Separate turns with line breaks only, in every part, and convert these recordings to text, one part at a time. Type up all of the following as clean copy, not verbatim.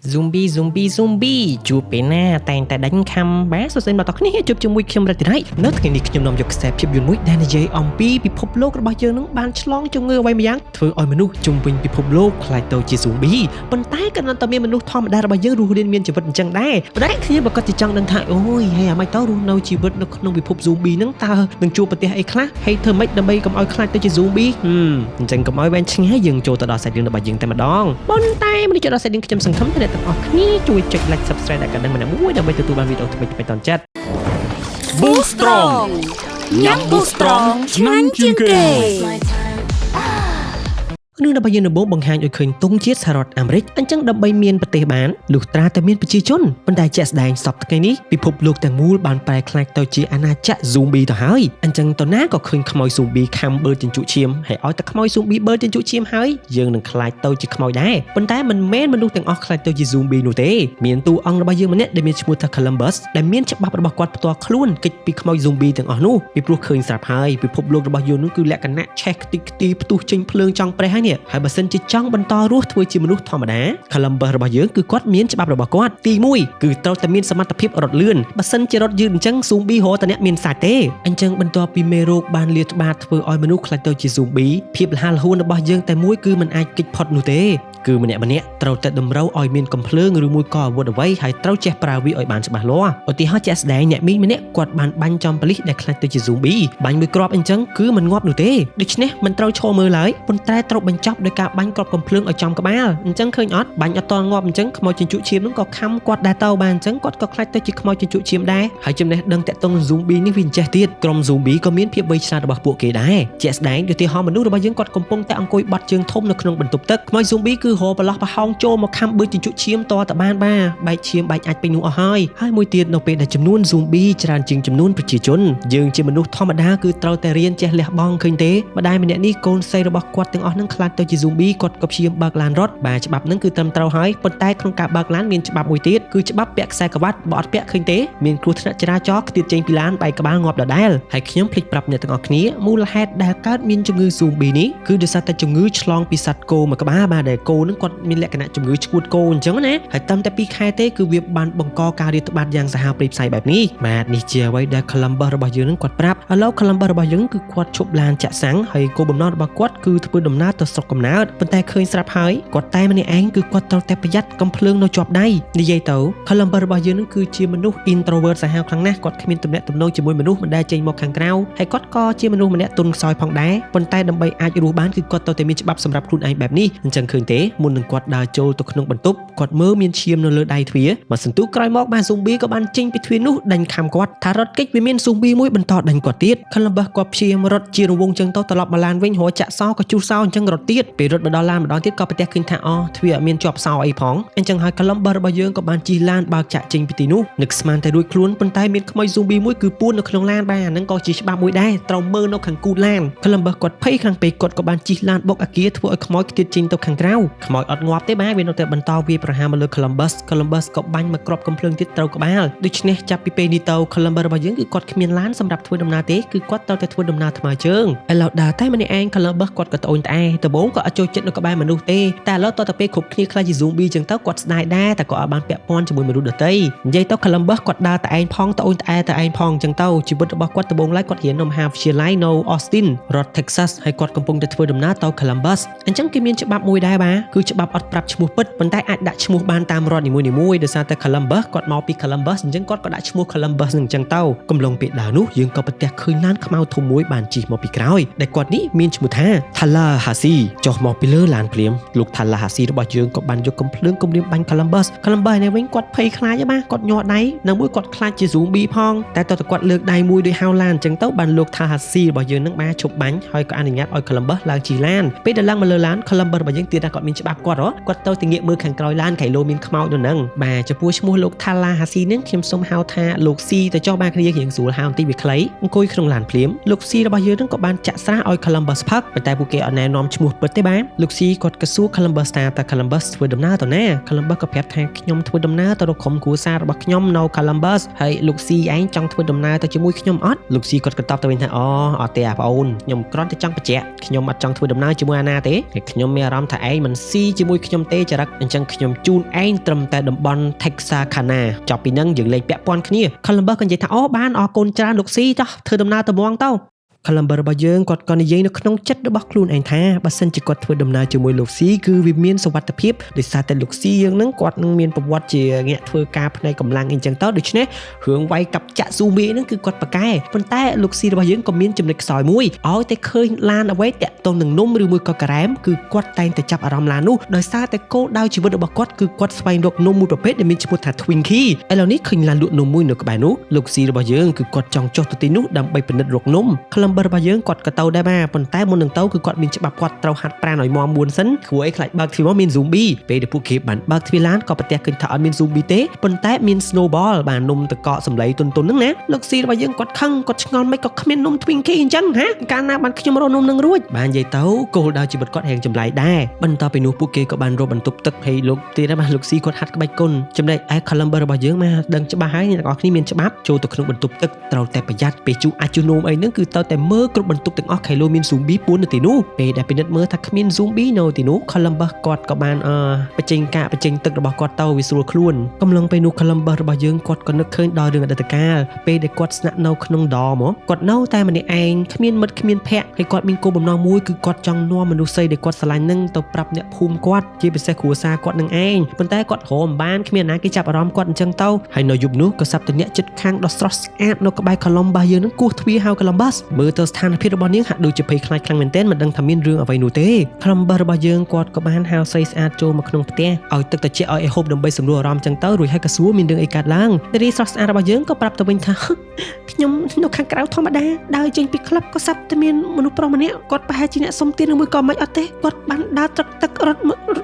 Zombie ជួបពេលណាតែងតែដាច់ខំបាទសួស្តីបងប្អូនគ្នាជួបជាមួយខ្ញុំរ៉ាទីរ៉ៃនៅថ្ងៃនេះខ្ញុំនាំយកខ្សែភាពយន្តមួយដែលនិយាយអំពីពិភពលោករបស់យើងនឹងបានឆ្លងជំងឺអ្វីម្យ៉ាងធ្វើឲ្យមនុស្សជុំវិញពិភពលោកខ្លាចទៅជា zombie ប៉ុន្តែក៏នៅតែមានមនុស្សធម្មតារបស់យើងរស់រានមានជីវិតអញ្ចឹងដែរប៉ុន្តែគ្នាប្រកាសជាចង់ដឹងថាអូយហើយអាម៉េចទៅរស់នៅជីវិតនៅក្នុងពិភព zombie ហ្នឹងតើនឹងជួបប្រទះអីខ្លះហើយធ្វើម៉េចដើម្បីកុំឲ្យខ្លាចទៅជា zombie អញ្ចឹងកុំឲ្យវែងឆ្ងាយយើងចូលទៅដល់សាច់រឿងរបស់យើងតែម្ដងប៉ុន្តែមុនចូលដល់សាច់រឿងខ្ញុំសង្ឃឹមថាអ្នកទាំងអស់គ្នាជួយចុច like subscribe ដល់កណ្ដឹងម្នាក់មួយដើម្បីទទួលបានវីដេអូថ្មីៗតន់ចិត្ត
Boost Strong ញ៉ាំ Boost Strong ឆ្ងាញ់ជាងគេន
ឹងដើម្បីយើងដំបូងបង្ហាញឲ្យឃើញទង់ជាតិសហរដ្ឋអាមេរិកអញ្ចឹងដើម្បីមានប្រទេសបានលុះត្រាតែមានប្រជាជនប៉ុន្តែជាក់ស្ដែងសពថ្ងៃនេះពិភពលោកទាំងមូលបានប្រែក្លាយទៅជាអាណាចក្រ zombie ទៅហើយអញ្ចឹងតើណាក៏ឃើញខ្មោច zombie ខំបឺតជញ្ជក់ឈាមហើយឲ្យតែខ្មោច zombie បឺតជញ្ជក់ឈាមហើយយើងនឹងខ្លាចទៅជាខ្មោចដែរប៉ុន្តែមិនមែនមនុស្សទាំងអស់ខ្លាចទៅជា zombie នោះទេមានតួអង្គរបស់យើងម្នាក់ដែលមានឈ្មោះថា Columbus ដែលមានច្បាប់របស់គាត់ផ្ទាល់ខ្លួនគេចពីខ្មោច zombie ទាំងអស់នោះពីព្រោះឃើញស្រាប់ហើយពិភពលោករបស់យើងនោះគឺលក្ខណៈឆេះខ្ទេចខ្ទីផ្ទុះចេញភ្លើងចង់ប្រេះហើយនេះហើយបើសិនជាចង់បន្តរស់ធ្វើជាមនុស្សធម្មតា Columbus របស់យើងគឺគាត់មានច្បាប់របស់គាត់ទី1គឺត្រូវតែមានសមត្ថភាពរត់លឿនបើសិនជារត់យឺតអញ្ចឹង zombie រហូតតែអ្នកមានសាច់ទេអញ្ចឹងបន្ទាប់ពីមេរោគបានលាតត្បាតធ្វើឲ្យមនុស្សខ្លាចទៅជា zombie ភាពរហ័សរហួនរបស់យើងតែមួយគឺមិនអាចគេចផុតនោះទេគឺម្នាក់ត្រូវតែតម្រូវឲ្យមានកំភ្លើងឬមួយក៏អាវុធអ្វីហើយត្រូវចេះប្រើវាឲ្យបានច្បាស់លាស់ឧទាហរណ៍ជាក់ស្ដែងអ្នកមីងម្នាក់គាត់បានបាញ់ចំប៉ូលីសដែលខ្លាចទៅជា zombie បាញ់មួយគ្រាប់អញ្ចឹងគឺមិនងាប់នោះទេដូច្នេះមិនត្រូវឈរមើលឡើយប៉ុន្តែត្រូវបញ្ចប់ដោយការបាញ់គ្រាប់កំភ្លើងឲ្យចំក្បាលអញ្ចឹងឃើញអត់បាញ់អត់តងាប់អញ្ចឹងខ្មោចជញ្ជក់ឈាមហ្នឹងក៏ខំគាត់ដែរទៅបានអញ្ចឹងគាត់ក៏ខ្លាចទៅជាខ្មោចជញ្ជក់ឈាមដែរហើយចំណេះដឹងតាក់ទងនឹង zombie នេះវាចេះទៀតក្រុម zombie ក៏មានភាពវៃឆ្លាតរបស់ពួកគេដែរជាក់ស្ដែងឧទាហរណ៍មនុស្សរបស់យើងគាត់កំពុងតែអង្គុយបត់ជើងធំនៅក្នុងបន្ទប់ទឹកខ្មោច zombie គឺរកប្រឡោះប្រហោងចូលមកខំបឺតជញ្ជក់ឈាមតតែបានបែកឈាមបែកអាចពេញនោះអស់ហើយមួយទៀតនៅពេលដែលចំនួន zombie ច្រើនជាងចំនួនប្រជាជនយើងជាមនុស្សធម្មតាគឺត្រូវតែរៀនចេះលះបង់ឃើញទេម្ដាយម្នាក់នេះកូនស្រីរបស់គាត់ទាំងអស់នឹងខ្លាចទៅជា zombie គាត់ក៏ព្យាយាមបើកឡានរត់បាទច្បាប់ហ្នឹងគឺត្រឹមត្រូវហើយប៉ុន្តែក្នុងការបើកឡានមានច្បាប់មួយទៀតគឺច្បាប់ពាក់ខ្សែក្រវ៉ាត់បើអត់ពាក់ឃើញទេមានគ្រោះថ្នាក់ចរាចរណ៍ខ្ទាតចេញពីឡានបែកក្បាលងាប់ដដែលហើយខ្ញុំភ្លេចប្រាប់អ្នកទាំងអស់គ្នាមូលហេតុដែលកើតមានជំងឺ zombie នេះគឺដោយសារតែជំងឺឆ្លងពីសត្វគោមួយក្បាលបាទដែលគោនឹងគាត់មានលក្ខណៈជំងឺឈួតគោអញ្ចឹងណាហើយតាំងតែ2ខែទេគឺវាបានបង្កការរាតត្បាតយ៉ាងសាហាវព្រៃផ្សៃបែបនេះបាទនេះជាអ្វីដែល Columbus របស់យើងនឹងគាត់ប្រាប់ឥឡូវ Columbus របស់យើងគឺគាត់ឈប់ឡានចាក់សាំងហើយគោលបំណងរបស់គាត់គឺធ្វើដំណើរទៅស្រុកកំណើតប៉ុន្តែឃើញស្រាប់ហើយគាត់តែម្នាក់ឯងគឺគាត់ត្រូវតែប្រយ័ត្នកំភ្លើងនៅជាប់ដៃនិយាយទៅ Columbus របស់យើងនឹងគឺជាមនុស្ស introvert សាហាវខ្លាំងណាស់គាត់គ្មានទំនាក់ទំនងជាមួយមនុស្សមិនដែលចេញមកខាងក្រៅហើយគាត់ក៏ជាមនុស្សម្នាក់ទន់ខ្សោយផងដែរប៉ុន្តែដើម្បីអាចរស់បានគឺគាត់ត្រូវតែមានច្បាប់សម្រាប់ខ្លួនឯងបែបនេះអញ្ចឹងឃើញទេមុននឹងគាត់ដើរចូលទៅក្នុងបន្ទប់គាត់មើលមានឈាមនៅលើដៃទ្វារមកសន្ទុះក្រោយមកបាទ zombie ក៏បានចេញពីទ្វារនោះដេញខំគាត់ថារត់គេចវាមាន zombie មួយបន្តដេញគាត់ទៀត Columbus គាត់ព្យាយាមរត់ជារង្វង់ចឹងទៅត្រឡប់មកឡានវិញរកចាក់សោក៏ជុះសោអញ្ចឹងរត់ទៀតពេលរត់មកដល់ឡានម្ដងទៀតក៏ប្រទះឃើញថាទ្វារអត់មានជាប់សោអីផងអញ្ចឹងហើយ Columbus របស់យើងក៏បានជិះឡានបើកចាក់ចេញពីទីនោះនឹកស្មានតែរួចខ្លួនប៉ុន្តែមានខ្មោច zombie មួយគឺពួននៅក្នុងឡានបាទអាហ្នឹងក៏ជាច្បាប់មួយដែរត្រូវមើលនៅខាងគូឡាន Columbus គាត់ភ័យខ្លាំងពេកគាត់ក៏បានជិះឡានបុកអាគារធ្វើឲ្យខ្មោចខ្ទាតចេញទៅខាងក្រៅខ្មោចអត់ងាប់ទេបាទវានៅតែបន្តវាយប្រហារមកលើ Columbus ក៏បាញ់មកគ្រាប់កំភ្លើងទៀតត្រូវក្បាលដូច្នេះចាប់ពីពេលនេះទៅ Columbus របស់យើងគឺគាត់គ្មានឡានសម្រាប់ធ្វើដំណើរទេគឺគាត់ត្រូវតែធ្វើដំណើរថ្មើរជើងឥឡូវដើរតែម្នាក់ឯង Columbus គាត់ក៏ត្អូញត្អែដំបូងក៏អត់ចូលចិត្តនៅក្បែរមនុស្សទេតែឥឡូវតទៅពេលគ្រប់គ្នាខ្លាចជា zombie ចឹងទៅគាត់ស្ដាយដែរតែក៏អត់បានពាក់ព័ន្ធជាមួយមនុស្សដទៃនិយាយទៅ Columbus គាត់ដើរតែឯងផងត្អូញត្អែតែឯងផងចឹងទៅជីវិតរបស់គាត់ដំបូងឡើយគាត់រៀននៅមហាវិទ្យាល័យនៅ Austin រដ្ឋ Texas ហើយគាត់កំពុងតែធ្វើដំណើរទៅ Columbus អញ្ចឹងគេមានច្បាប់មួយដែរបាទគឺច្បាប់អត់ប្រាប់ឈ្មោះពិតប៉ុន្តែអាចដាក់ឈ្មោះបានតាមរដ្ឋនីមួយៗដោយសារតែ Columbus គាត់មកពី Columbus អញ្ចឹងគាត់ក៏ដាក់ឈ្មោះ Columbus នឹងអញ្ចឹងទៅកំឡុងពេលដើរនោះយើងក៏ប្រទះឃើញឡានខ្មៅធំមួយបានជិះមកពីក្រោយដែលគាត់នេះមានឈ្មោះថា Tallahassee ចុះមកពីលើឡានភ្លាមលោក Tallahassee របស់យើងក៏បានយកកំភ្លើងគំរាមបាញ់ Columbus នេះវិញគាត់ភ័យខ្លាចបាទគាត់ញ័រដៃនិងមួយគាត់ខ្លាចជា zombie ផងតែតើគាត់លើកដៃមួយដោយហៅឡានអញ្ចឹងទៅបានលោក Tallahassee របស់យើងនឹងបានឈប់បាញ់ហើយក៏អនុញ្ញាតឲ្យ Columbus ឡើងជិះឡានពេលដែលឡើងមកលើឡាន Columbus របស់យើងទៀតថាគាត់មានច្បាប់គាត់ទៅតែងាកមើលខាងក្រោយឡានក្រៃលោមានខ្មោចនៅហ្នឹងបាទចំពោះឈ្មោះលោក Tallahassee នេះខ្ញុំសូមហៅថាលោក C ទៅចុះបាទគ្នារៀងស្រួលហៅបន្តិចវាខ្លីអង្គុយក្នុងឡានភ្លាមលោក C របស់យើងនឹងក៏បានចាក់ស្រាឲ្យ Columbus ផឹកប៉ុន្តែពួកគេអត់ណែនាំឈ្មោះ ពិតទេបានលោកស៊ីគាត់ក៏សួរ Columbus ថាតើ Columbus ធ្វើដំណើរទៅណា Columbus ក៏ប្រាប់ថាខ្ញុំធ្វើដំណើរទៅរកក្រុមគ្រួសាររបស់ខ្ញុំនៅ Columbus ហើយលោកស៊ីឯងចង់ធ្វើដំណើរទៅជាមួយខ្ញុំអត់លោកស៊ីគាត់ក៏តបទៅវិញថាអូអត់ទេអាបងអូនខ្ញុំគ្រាន់តែចង់បញ្ជាក់ខ្ញុំអត់ចង់ធ្វើដំណើរជាមួយអាណាទេហើយខ្ញុំមានអារម្មណ៍ថាឯងមិនស៊ីជាមួយខ្ញុំទេចរិតអញ្ចឹងខ្ញុំជូនឯងត្រឹមតែតំបន់ Texarkana ចប់ពីហ្នឹងយើងលេងពាក់ព័ន្ធគ្នា Columbus ក៏និយាយថាអូបានអរគុណច្រើនលោកស៊ីចុះធ្វើដំណើរទៅហ្មងទៅColumbus របស់យើងគាត់ក៏និយាយនៅក្នុងចិត្តរបស់ខ្លួនឯងថាបើសិនជាគាត់ធ្វើដំណើរជាមួយលោកស៊ីគឺវាមានសុវត្ថិភាពដោយសារតែលោកស៊ីយើងហ្នឹងគាត់នឹងមានប្រវត្តិជាញាក់ធ្វើការផ្នែកកម្លាំងអីចឹងទៅដូច្នេះរឿងវាយកាប់ចាក់ស៊ូមីហ្នឹងគឺគាត់ប្រកែប៉ុន្តែលោកស៊ីរបស់យើងក៏មានចំណុចខ្សោយមួយឲ្យតែឃើញឡានអ្វីតាក់ទងនឹងនំឬមួយក៏ការ៉េមគឺគាត់តែងតែចាប់អារម្មណ៍ឡាននោះដោយសារតែគោលដៅជីវិតរបស់គាត់គឺគាត់ស្វែងរកនំមួយប្រភេទដែលមានឈ្មោះថា Twinkie ឥឡូវនេះឃើញឡានលក់នំមួយនៅក្បែរនោះលោកស៊ីរបស់យើងគឺគាត់ចង់ចុះទៅទីនោះដើម្បីពិនិត្យរកនំ Columbus របស់យើងគាត់ទៅដែរបាទប៉ុន្តែមុននឹងទៅគឺគាត់មានច្បាប់គាត់ត្រូវហាត់ប្រាណឲ្យមាំមួនសិនគ្រូអីខ្លាចបើកទ្វារមកមាន zombie ពេលដែលពួកគេបានបើកទ្វារឡានក៏ប្រទះឃើញថាអត់មាន zombie ទេប៉ុន្តែមាន snowball បាទនំតកកសម្លៃទុនហ្នឹងណាលោកស៊ីរបស់យើងគាត់ខឹងគាត់ឆ្ងល់មិនក៏គ្មាននំ Twinkie អញ្ចឹងហាកាលណាបានខ្ញុំរកនំនឹងរួចបាននិយាយទៅគោលដៅជីវិតគាត់រៀងចម្លែកដែរបន្ទាប់ពីនោះពួកគេក៏បានរកបន្ទប់ទឹកហើយលោកទៀតដែរបាទលោកស៊ីគាត់ហាត់ក្បាច់គុណចំណែកឯ Columbus របស់យើងមកដឹងច្បាស់ហើយអ្នកទាំងអស់គ្នាមានច្បាប់ចូលទៅក្នុងបន្ទប់ទឹកត្រូវតែប្រយ័ត្នពេលជូរអាចជូរនំអីហ្នឹងគឺត្រូវតែមើលគ្រប់បន្ទប់ទាំងអស់ខែលោមាន zombie ពួននៅទីនោះពេលដែលពិនិត្យមើលថាគ្មាន zombie នៅទីនោះ Columbus គាត់ក៏បានបញ្ចេញទឹករបស់គាត់ទៅវាស្រួលខ្លួនកំឡុងពេលនោះ Columbus របស់យើងគាត់ក៏នឹកឃើញដល់រឿងអតីតកាលពេលដែលគាត់ស្នាក់នៅក្នុងដមគាត់នៅតែម្នាក់ឯងគ្មានមិត្តគ្មានភ័ក្រហើយគាត់មានគោលបំណងមួយគឺគាត់ចង់នាំមនុស្សស្រីដែលគាត់ស្រឡាញ់នឹងទៅប្រាប់អ្នកភូមិគាត់ជាពិសេសគ្រួសារគាត់នឹងឯងប៉ុន្តែគាត់រកមិនបានគ្មានណាគេចាប់អារម្មណ៍គាត់អញ្ចឹងទៅហើយនៅយប់នោះក៏សាប់តែអ្នកចិត្តខាងដ៏ស្រស់ស្អាតនៅក្បែរ Columbus យើងនឹងគោះទ្វារហៅ Columbus មើលទៅស្ថានភាពរបស់នាងហាក់ដូចជាភ័យខ្លាចខ្លាំងមែនទែនមិនដឹងថាមានរឿងអ្វីនោះទេ Columbus របស់យើងគាត់ក៏បានហៅស្រីស្អាតចូលមកក្នុងផ្ទះឲ្យទឹកត្រជាក់ឲ្យហូបដើម្បីសម្រួលអារម្មណ៍ចឹងទៅរួចហើយក៏សួរមានរឿងអីកើតឡើងនារីស្រស់ស្អាតរបស់យើងក៏ប្រាប់ទៅវិញថាខ្ញុំនៅខាងក្រៅធម្មតាដើរចេញពីក្លឹបក៏សាប់តែមានមនុស្សប្រុសម្នាក់គាត់ប្រហែលជាអ្នកសុំទានឬមួយក៏មិនអត់ទេគាត់បានដើរត្រឹកទឹករត់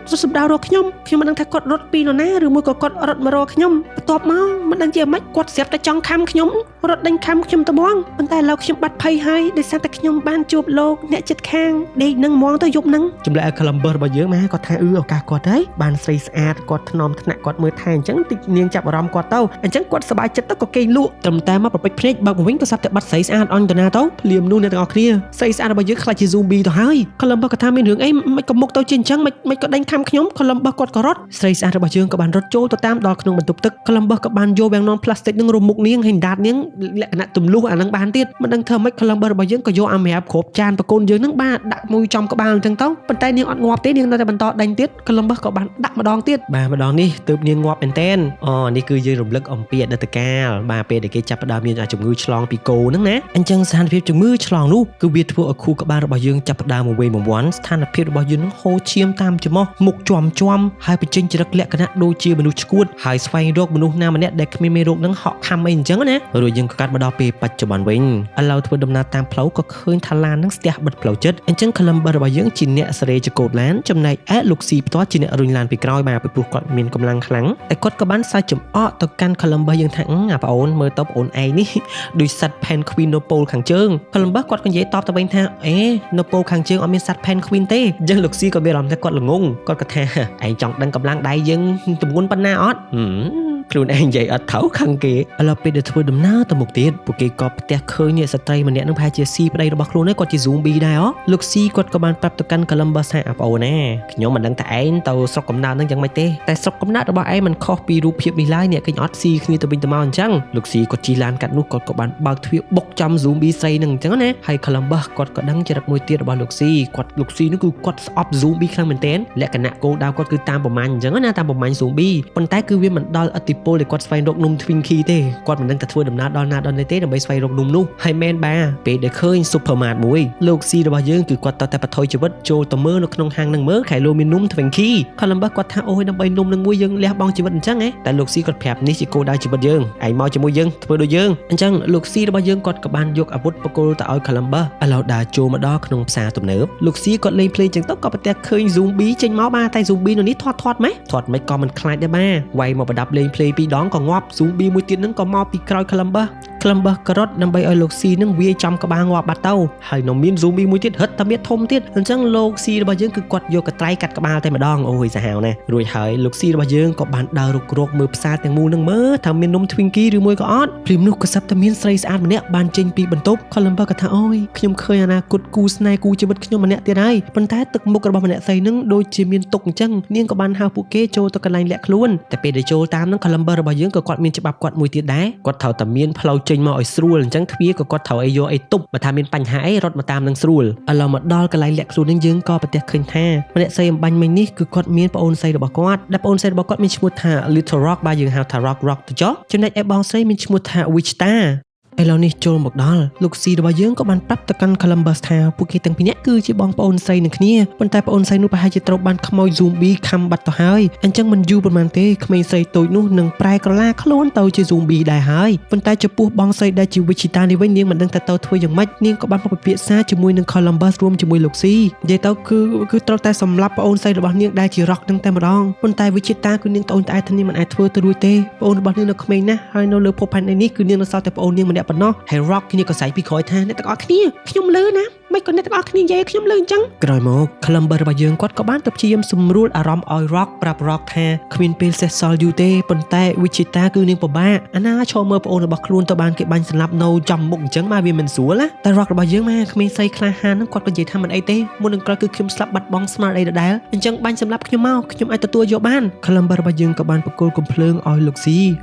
សម្ដៅរកខ្ញុំមិនដឹងថាគាត់រត់ពីនរណាឬមួយក៏គាត់រត់មករកខ្ញុំបន្ទាប់មកមិនដឹងជាម៉េចគាត់ស្រាប់តែចង់ខំខ្ញុំរត់ដេញខំខ្ញុំទៅហ្មងប៉ុន្តែឥឡូវខ្ញុំបាត់ភ័យហើយដោយសារតែខ្ញុំបានជួបលោកអ្នកចិត្តខាងដេកនឹងហ្មងទៅយប់ហ្នឹងចម្លែក Columbus របស់យើងមកគាត់ថាឱកាសគាត់ហើយបានស្រីស្អាតគាត់ថ្នមថ្នាក់គាត់មើលថែអញ្ចឹងតិចនាងចាប់អារម្មណ៍គាត់ទៅអញ្ចឹងគាត់សប្បាយចិត្តទៅក៏គេងលក់ត្រឹមតែមកប្រពេចភ្នែកបើកមកវិញក៏សាប់តែបាត់ស្រីស្អាតអញទៅណាទៅភ្លាមនោះអ្នកទាំងអស់គ្នាស្រីស្អាតរបស់យើងខ្លាចជា zombie ទៅហើយ Columbus គាត់ថាមានរឿងអីមិនក៏មុខទៅជាអញ្ចឹងមិនក៏ដេញខំខ្ញុំ Columbus គាត់ក៏រត់ស្រីស្អាតរបស់យើងក៏បានរត់ចូលទៅតាមដល់ក្នុងបន្ទប់ទឹក Columbus ក៏បានយកវាំងនំផ្លាស្ទិកនឹងរុំមុខនាងហើយដាតនាងលក្ខណៈទម្លុះអានឹងបានទៀតមិនដឹងធ្វើម៉េច Columbus របស់យើងក៏យកអាមេរ៉ាប់គ្របចានប្រកូនយើងនឹងបានដាក់មួយចំក្បាលអញ្ចឹងទៅប៉ុន្តែនាងអត់ងាប់ទេនាងនៅតែបន្តដេញទៀត Columbus ក៏បានដាក់ម្ដងទៀតបាទម្ដងនេះទើបនាងងាប់មែនតែននេះគឺយើងរំលឹកអំពីអតីតកាលបាទពេលដែលគេចាប់ផ្ដើមមានជំងឺឆ្លងពីគោហ្នឹងណាអញ្ចឹងស្ថានភាពជំងឺឆ្លងនោះគឺវាធ្វើឲ្យខួរក្បាលរបស់យើងចាប់ផ្ដើមមកវេមកវាន់ស្ថានភាពរបស់យើងនឹងហូរឈាមតាមច្រមុះមុខជាំហើយបញ្ចេញចរិតលក្ខណៈដូចជាមនុស្សឈួតហើយស្វែងរកមនុស្សណាម្នាក់ដែលគ្មានមេរោគនឹងហក់ខំអីអញ្ចឹងណារួចយើងក៏កាត់មកដល់ពេលបច្ចុប្បន្នវិញឥឡូវធ្វើដំណើរតាមផ្លូវក៏ឃើញថាឡាននឹងស្ទះបិទផ្លូវចិត្តអញ្ចឹង Columbus របស់យើងជាអ្នកសេរីចកូតឡានចំណែកឯលោកស៊ីផ្ទាល់ជាអ្នករុញឡានពីក្រោយបាទពីព្រោះគាត់មានកម្លាំងខ្លាំងតែគាត់ក៏បានសើចចំអកទៅកាន់ Columbus យើងថាអាប្អូនមើលទៅប្អូនឯងនេះដូចសត្វ Penguin នៅប៉ូលខាងជើង Columbus គាត់ក៏និយាយតបទៅវិញថានៅប៉ូលខាងជើងអត់មានសត្វ Penguin ទេអញ្ចឹងលោកស៊ីក៏មានអារម្មណ៍ថាគាត់ល្ងងគាត់ក៏ថាឯងចង់ដឹងកម្លាំងដៃយើងទម្ងន់ប៉ុណ្ណាអត់ខ្លួនឯងនិយាយអត់ត្រូវខឹងគេឥឡូវពេលដែលធ្វើដំណើរទៅមុខទៀតពួកគេក៏ផ្ទះឃើញអ្នកស្ត្រីម្នាក់នឹងប្រហែលជាស៊ីប្តីរបស់ខ្លួនគាត់ជា zombie ដែរលោកស៊ីគាត់ក៏បានប្រាប់ទៅកាន់ Columbus ថាប្អូនណាខ្ញុំមិនដឹងថាឯងទៅស្រុកកំណើតនឹងយ៉ាងម៉េចទេតែស្រុកកំណើតរបស់ឯងមិនខុសពីរូបភាពនេះឡើយអ្នកគេអត់ស៊ីគ្នាទៅវិញទៅមកអញ្ចឹងលោកស៊ីគាត់ជិះឡានកាត់នោះគាត់ក៏បានបើកទ្វារបុកចំ zombie ស្រីនឹងអញ្ចឹងណាហើយ Columbus គាត់ក៏ដឹងចរិតមួយទៀតរបស់លោកស៊ីនោះគឺគាត់ស្អប់ zombie ខ្លាំងមែនទែនលក្ខណៈគោលដៅគាត់គឺតាមប្រមាញ់អញ្ចឹងណាតាមប្រមាញ់ zombie ប៉ុន្តែគឺវាមិនដល់ឥទ្ធិពលដែលគាត់ស្វែងរកនំ Twinkie ទេគាត់មិនដឹងតែធ្វើដំណើរដល់ណាដល់ណីទេដើម្បីស្វែងរកនំនោះហើយមែនបាទពេលដែលឃើញ Supermart មួយលោកស៊ីរបស់យើងគឺគាត់តែបថុយជីវិតចូលទៅមើលនៅក្នុងហាងនឹងមើលខែលោមាននំ Twinkie Columbus គាត់ថាអូយដើម្បីនំនឹងមួយយើងលះបង់ជីវិតអញ្ចឹងតែលោកស៊ីគាត់ប្រាប់នេះជាគោលដៅជីវិតយើងឯងមកជាមួយយើងធ្វើដូចយើងអញ្ចឹងលោកស៊ីរបស់យើងគាត់ក៏បានយកអាវុធបកគលទៅឲ្យ Columbus ឥឡូវដើរចូលមកដល់ក្នុងផ្សារទំនើបលោកស៊ីគាត់លេងភ្លេងអញ្ចឹងទៅក៏ប្រទះឃើញ zombie ចេញមកបាទតែ zombie នៅនេះធាត់ម៉េចក៏មិនខ្លាចដែរបាទវាយមកប្រដាប់លេងភ្លេងពីរដងក៏ងាប់ zombie មួយទៀតហ្នឹងក៏មកពីក្រោយ Columbus Columbus ក៏រត់ដើម្បីឲ្យលោកស៊ីនឹងវាយចំក្បាលងាប់បាត់ទៅហើយនៅមាន zombie មួយទៀតហិតតែមានធំទៀតអញ្ចឹងលោកស៊ីរបស់យើងគឺគាត់យកកត្រៃកាត់ក្បាលតែម្ដងអូយសាហាវណាស់រួចហើយលោកស៊ីរបស់យើងក៏បានដើររុករកមើលផ្សារទាំងមូលនឹងមើលថាមាននំ Twinkie ឬមួយក៏អត់ព្រាមនោះក៏សឹកតែមានស្រីស្អាតម្នាក់បានចេញពីបន្ទប់ Columbus ក៏ថាអូយខ្ញុំឃើញអនាគតគូស្នេហ៍គូជីវិតខ្ញុំម្នាក់ទៀតហើយប៉ុន្តែទឹកមុខរបស់ម្នាក់ស្រីនឹងដូចជាមានទុកអញ្ចឹងនាងក៏បានហៅពួកគេចូលទៅកន្លែងលាក់ខ្លួនតែពេលដែលចូលតាមនឹង Columbus របស់យើងក៏គាត់មានច្បាប់គាត់មួយទៀតដែរគាត់ត្រូវតែមានផ្លូវចេញមកឲ្យស្រួលអញ្ចឹងទ្វារក៏គាត់ត្រូវឲ្យយកអីទប់បើថាមានបញ្ហាអីរត់មកតាមនឹងស្រួលឥឡូវមកដល់កន្លែងលាក់ខ្លួននឹងយើងក៏ប្រទះឃើញថាម្នាក់ស្រីអំបញ្ញមិញនេះគឺគាត់មានប្អូនស្រីរបស់គាត់ដែលប្អូនស្រីរបស់គាត់មានឈ្មោះថា Little Rock បាទយើងហៅថា Rock ទៅចុះចំណែកឯបងស្រីមានឈ្មោះថា Wichitaឥឡូវនេះចូលមកដល់លោកស៊ីរបស់យើងក៏បានប្រាប់ទៅកាន់ Columbus ថាពួកគេទាំងពីរនាក់គឺជាបងប្អូនស្រីនឹងគ្នាប៉ុន្តែប្អូនស្រីនោះប្រហែលជាត្រូវបានខ្មោច zombie ខំបាត់ទៅហើយអញ្ចឹងមិនយូរប៉ុន្មានទេក្មេងស្រីតូចនោះនឹងប្រែក្រឡាខ្លួនទៅជា zombie ដែរហើយប៉ុន្តែចំពោះបងស្រីដែលជា Wichita នេះវិញនាងមិនដឹងថាទៅធ្វើយ៉ាងម៉េចនាងក៏បានពិភាក្សាជាមួយនឹង Columbus រួមជាមួយលោកស៊ីនិយាយទៅគឺត្រូវតែសម្លាប់ប្អូនស្រីរបស់នាងដែលជា Rock នឹងតែម្ដងប៉ុន្តែ Wichita គឺនាងត្អូញត្អែរថានាងមិនអាចធ្វើទៅរួចទេប្អូនរបស់នាងនៅក្មេងណាស់ហើយនៅលើភពផែនដីនេះគឺនាងនៅសល់តែប្អូននាងម្នាក់ប៉ុណ្ណោះហើយ Rock គ្នាក៏ស្អែកពីក្រោយថាអ្នកទាំងអស់គ្នាខ្ញុំលឺណាមិនក៏អ្នកទាំងអស់គ្នានិយាយខ្ញុំលឺអញ្ចឹងក្រោយមក Columbus របស់យើងគាត់ក៏បានទៅព្យាយាមសម្រួលអារម្មណ៍ឲ្យ Rock ប្រាប់ Rock ថាគ្មានពេលសេះសល់យូរទេប៉ុន្តែ Wichita គឺនាងពិបាកអាណាឈរមើលប្អូនរបស់ខ្លួនទៅបានគេបាញ់សម្លាប់នៅចំមុខអញ្ចឹងមកវាមិនស្រួលណាតែ Rock របស់យើងមកក្មេងស្រីក្លាហានហ្នឹងគាត់ក៏និយាយថាមិនអីទេមុននឹងក្រោយគឺខ្ញុំស្លាប់បាត់បង់ស្មារតីដដែលអញ្ចឹងបាញ់សម្លាប់ខ្ញុំមកខ្ញុំអាចទទួលយកបាន Columbus របស់យើងក៏បានបកគលកំភ្លើងឲ្យ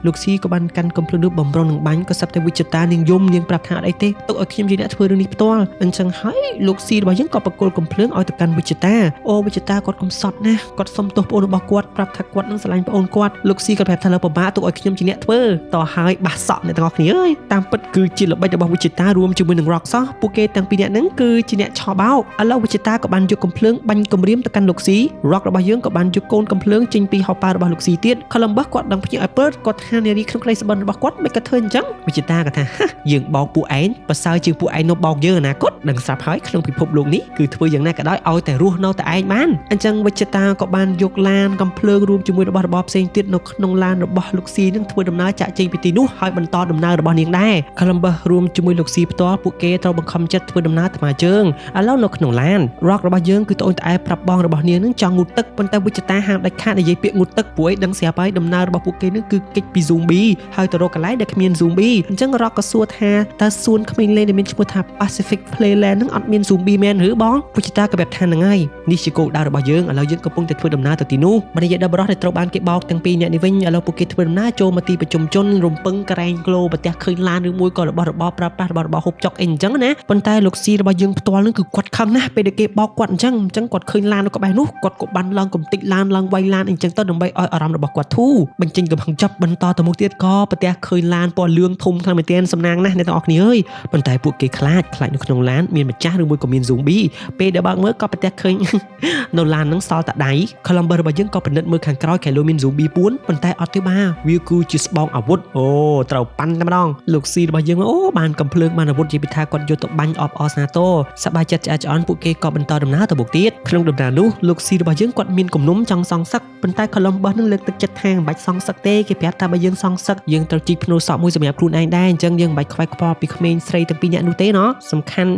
លោកស៊ីក៏បានកាន់កំភ្លើងនោះបំរុងនឹងបាញ់ក៏សឹកតែ Wichita នាងយំនាងប្រាប់ថាអត់អីទេទុកឲ្យខ្ញុំជាអ្នកធ្វើរឿងនេះផ្ទាល់អញ្ចឹងហើយលោកស៊ីរបស់យើងក៏បកគលកំភ្លើងឲ្យទៅកាន់ Wichita អូ Wichita គាត់កំសត់ណាស់គាត់សុំទោសប្អូនរបស់គាត់ប្រាប់ថាគាត់នឹងស្រឡាញ់ប្អូនគាត់លោកស៊ីក៏ប្រាប់ថាលើពិបាកទុកឲ្យខ្ញុំជាអ្នកធ្វើតោះហើយបាសសក់អ្នកទាំងអស់គ្នាអើយតាមពិតគឺជាល្បិចរបស់ Wichita រួមជាមួយនឹង Rock សោះពួកគេទាំងពីរនាក់ហ្នឹងគឺជាអ្នកឆោបោកឥឡូវ Wichita ក៏បានយកកំភ្លើងបាញ់គំរាមទៅកាន់លោកស៊ី Rock របស់យើងក៏បានយកកូនកំភ្លើងចេញពីហោប៉ៅរបស់លោកស៊ីទៀត Columbus គាត់ដឹងភ្ញាក់ឲ្យពើគាត់ថានារីក្នុងក្តីសុបិនរបស់គាត់មិនក៏ធ្វើអញ្ចឹង Wichita ក៏ថាយើងបោកពួកឯងប្រសើរជាងពួកឯងនៅបោកយើងអនាគតដឹងស្រាប់ហើយក្នុងពិភពលោកនេះគឺធ្វើយ៉ាងណាក៏ដោយឲ្យតែរស់នៅតែឯងបានអញ្ចឹង Wichita ក៏បានយកឡានកំភ្លើងរួមជាមួយរបស់របរផ្សេងទៀតនៅក្នុងឡានរបស់លោកស៊ីនឹងធ្វើដំណើរចាក់ចេញពីទីនោះហើយបន្តដំណើររបស់នាងដែរ Columbus រួមជាមួយលោកស៊ីផ្ទាល់ពួកគេត្រូវបង្ខំចិត្តធ្វើដំណើរថ្មើរជើងឥឡូវនៅក្នុងឡាន Rock របស់យើងគឺត្អូញត្អែរប្រាប់បងរបស់នាងនឹងចង់ងូតទឹកប៉ុន្តែ Wichita ហាមដាច់ខាតនិយាយពាក្យងូតទឹកព្រោះឯងដឹងស្រាប់ហើយដំណើររបស់ពួកគេនឹងគឺគេចពី zombie ហើយទៅរកកន្លែងដែលគ្មាន zombie អញ្ចឹង Rock ក៏សួរថាតើសួនក្មេងលេងដែលមានឈ្មោះថា Pacific Playland នឹងអត់មាន zombie មែនឬបង Wichita ក៏ប្រាប់ថាហ្នឹងហើយនេះជាគោលដៅរបស់យើងឥឡូវយើងកំពុងតែធ្វើដំណើរទៅទីនោះបើនិយាយដល់បរិះដែលត្រូវបានគេបោកទាំងពីរនាក់នេះវិញឥឡូវពួកគេធ្វើដំណើរចូលមកទីប្រជុំជនរំពឹងក្រែងក្លោប្រទះឃើញឡានឬមួយក៏របស់របរប្រើប្រាស់របស់ហូបចុកអីអញ្ចឹងណាប៉ុន្តែលោកស៊ីរបស់យើងផ្ទាល់នឹងគឺគាត់ខឹងណាស់ពេលដែលគេបោកគាត់អញ្ចឹងគាត់ឃើញឡាននៅក្បែរនោះគាត់ក៏បានឡើងកំទេចឡានឡើងវាយឡានអញ្ចឹងទៅដើម្បីឲ្យអារម្មណ៍របស់គាត់ធូរបញ្ចេញកំហឹងចាប់បន្តទៅមុខទៀតក៏ប្រទះឃើញឡានពណ៌លឿងធំខ្លាំងមែនទែនសំណាងណាស់អ្នកទាំងអស់គ្នាអើយប៉ុន្តែពួកគេខ្លាចនៅក្នុងឡានមានម្ចាស់ឬមួយក៏មាន zombie ពេលដែលបើកមើលក៏ប្រទះឃើញនៅឡានហ្នឹងសល់តែដៃ Columbus របស់យើងក៏ពិនិត្យមើលខាងក្រោយគេលើមាន zombie ពួនប៉ុន្តែអត់ទេបាទវាគឺជាស្បោងអាវុធអូត្រូវប៉ាន់តែម្ដងលោកស៊ីរបស់យើងអូបានកំភ្លើងបានអាវុធនិយាយពីថាគាត់យកទៅបាញ់អបអស្នាតោសប្បាយចិត្តឆ្អែតឆ្អន់ពួកគេក៏បន្តដំណើរទៅមុខទៀតក្នុងដំណើរនោះលោកស៊ីរបស់យើងគាត់មានគំនុំចង់សងសឹកប៉ុន្តែ Columbus នឹងលើកទឹកចិត្តថាមិនបាច់សងសឹកទេគេប្រាប់ថាបើយើងសងសឹកយើងត្រូវជីកភ្នូរសក់មួយសម្រាប់ខ្លួនឯងដែរអញ្ចឹងយើងមិនបាច់ខ្វាយខ្វល់ពីក្មេងស្រីទាំងពីរនាក់នោះទេណោះសំខាន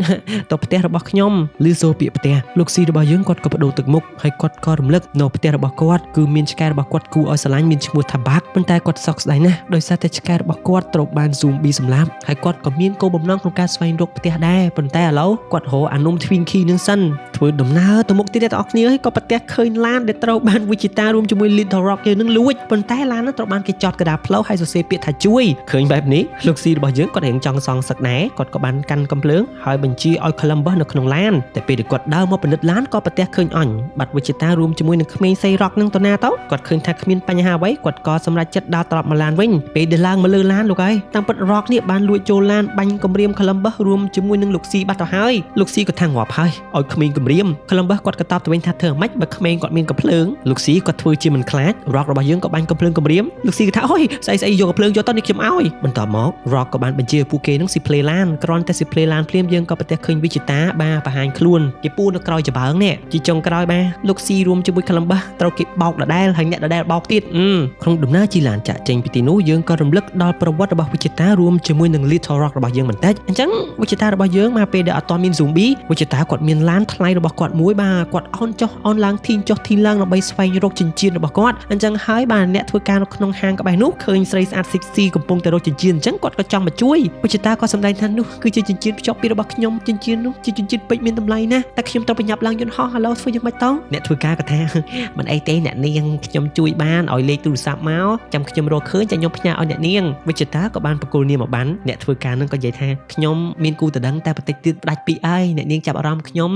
់ទៅផ្ទះរបស់ខ្ញុំឮសូរពាក្យផ្ទះលោកស៊ីរបស់យើងគាត់ក៏បដូរទឹកមុខហើយគាត់ក៏រំលឹកនៅផ្ទះរបស់គាត់គឺមានឆ្កែរបស់គាត់គូឲ្យស្រឡាញ់មានឈ្មោះថាបាក់ប៉ុន្តែគាត់សោកស្ដាយណាស់ដោយសារតែឆ្កែរបស់គាត់ត្រូវបាន zombie សម្លាប់ហើយគាត់ក៏មានគោលបំណងក្នុងការស្វែងរកផ្ទះដែរប៉ុន្តែឥឡូវគាត់រកអានំ Twinkie នឹងសិនធ្វើដំណើរទៅមុខទៀតអ្នកទាំងអស់គ្នាហើយក៏ប្រទះឃើញឡានដែលត្រូវបាន Wichita រួមជាមួយ Little Rock យើងនឹងលួចប៉ុន្តែឡាននោះត្រូវបានគេចតកណ្ដាលផ្លូវហើយសរសេរពាក្យថាជួយឃើញបែបនេះលោកស៊ីរបស់យើងគាត់រៀងចង់សងសឹកដែរគាត់ក៏បានកាន់កំភ្លើងហើយបញ្ជាឲ្យ Columbus នៅក្នុងឡានតែពេលដែលគាត់ដើរមកពិនិត្យឡានក៏ប្រទះឃើញអញបាត់ Wichita រួមជាមួយនឹងក្មេងស្រី Rock នឹងទៅណាទៅគាត់ឃើញថាគ្មានបញ្ហាអ្វីគាត់ក៏សម្រេចចិត្តដើរត្រឡប់មកឡានវិញពេលដែលឡើងមកលើឡានលោកហើយតាមពិត Rock នេះបានលួចចូលឡានបាញ់គំរាម Columbus រួមជាមួយនឹងលោកស៊ីបាត់ទៅហើយលោកស៊ីក៏ថាងាប់ហើយឲ្យក្មេងគំរាម Columbus គាត់ក៏តបទៅវិញថាធ្វើម៉េចបើក្មេងគាត់មានកំភ្លើងលោកស៊ីគាត់ធ្វើជាមិនខ្លាច Rock របស់យើងក៏បាញ់កំភ្លើងគំរាមលោកស៊ីក៏ថាអូយស្អីយកកំភ្លើងយកទៅនេះខ្ញុំឲ្យបន្តមក Rock ក៏បានបញ្ជាពួកគេនឹងស៊ីផ្លេឡានគ្រាន់តែស៊ីផ្លេឡានភ្លាមយើងក៏ប្រទះឃើញ Wichita ជាតាបាទបង្ហាញខ្លួនគេពូនៅក្រោយច្បើងនេះជាចុងក្រោយបាទលោកស៊ីរួមជាមួយ Columbus ត្រូវគេបោកដដែលហើយអ្នកដដែលបោកទៀតក្នុងដំណើរជិះឡានចាក់ចេញពីទីនោះយើងក៏រំលឹកដល់ប្រវត្តិរបស់វិជ្ជតារួមជាមួយនឹង Little Rock របស់យើងបន្តិចអញ្ចឹងវិជ្ជតារបស់យើងមកពេលដែលអត់ទាន់មាន zombie វិជ្ជតាគាត់មានឡានថ្លៃរបស់គាត់មួយបាទគាត់អោនចុះអោនឡើងធីងចុះធីងឡើងដើម្បីស្វែងរកចិញ្ចៀនរបស់គាត់អញ្ចឹងហើយបាទអ្នកធ្វើការនៅក្នុងហាងក្បែរនោះឃើញស្រីស្អាត sexy កំពុងតែរកចិញ្ចៀនអញ្ចឹងគាត់ក៏ចង់មកជួយវិជ្ជតាក៏សម្ដែងថានោះគឺជាចិញ្ចៀនភ្ជាប់ពីរបស់ខ្ញុំចិញ្ចៀននោះជាចិញ្ចៀនពេជ្រមានតម្លៃណាស់តែខ្ញុំត្រូវប្រញាប់ឡើងយន្តហោះឥឡូវធ្វើយ៉ាងម៉េចតោះអ្នកធ្វើការក៏ថាមិនអីទេអ្នកនាងខ្ញុំជួយបានឲ្យលេខទូរស័ព្ទមកចាំខ្ញុំរកឃើញចាំខ្ញុំផ្ញើឲ្យអ្នកនាងវិជ្ជតាក៏បានបកគលនាមមកបានអ្នកធ្វើការនឹងក៏និយាយថាខ្ញុំមានគូតដឹងតែបន្តិចទៀតផ្ដាច់ពីអើយអ្នកនាងចាប់អារម្មណ៍ខ្ញុំ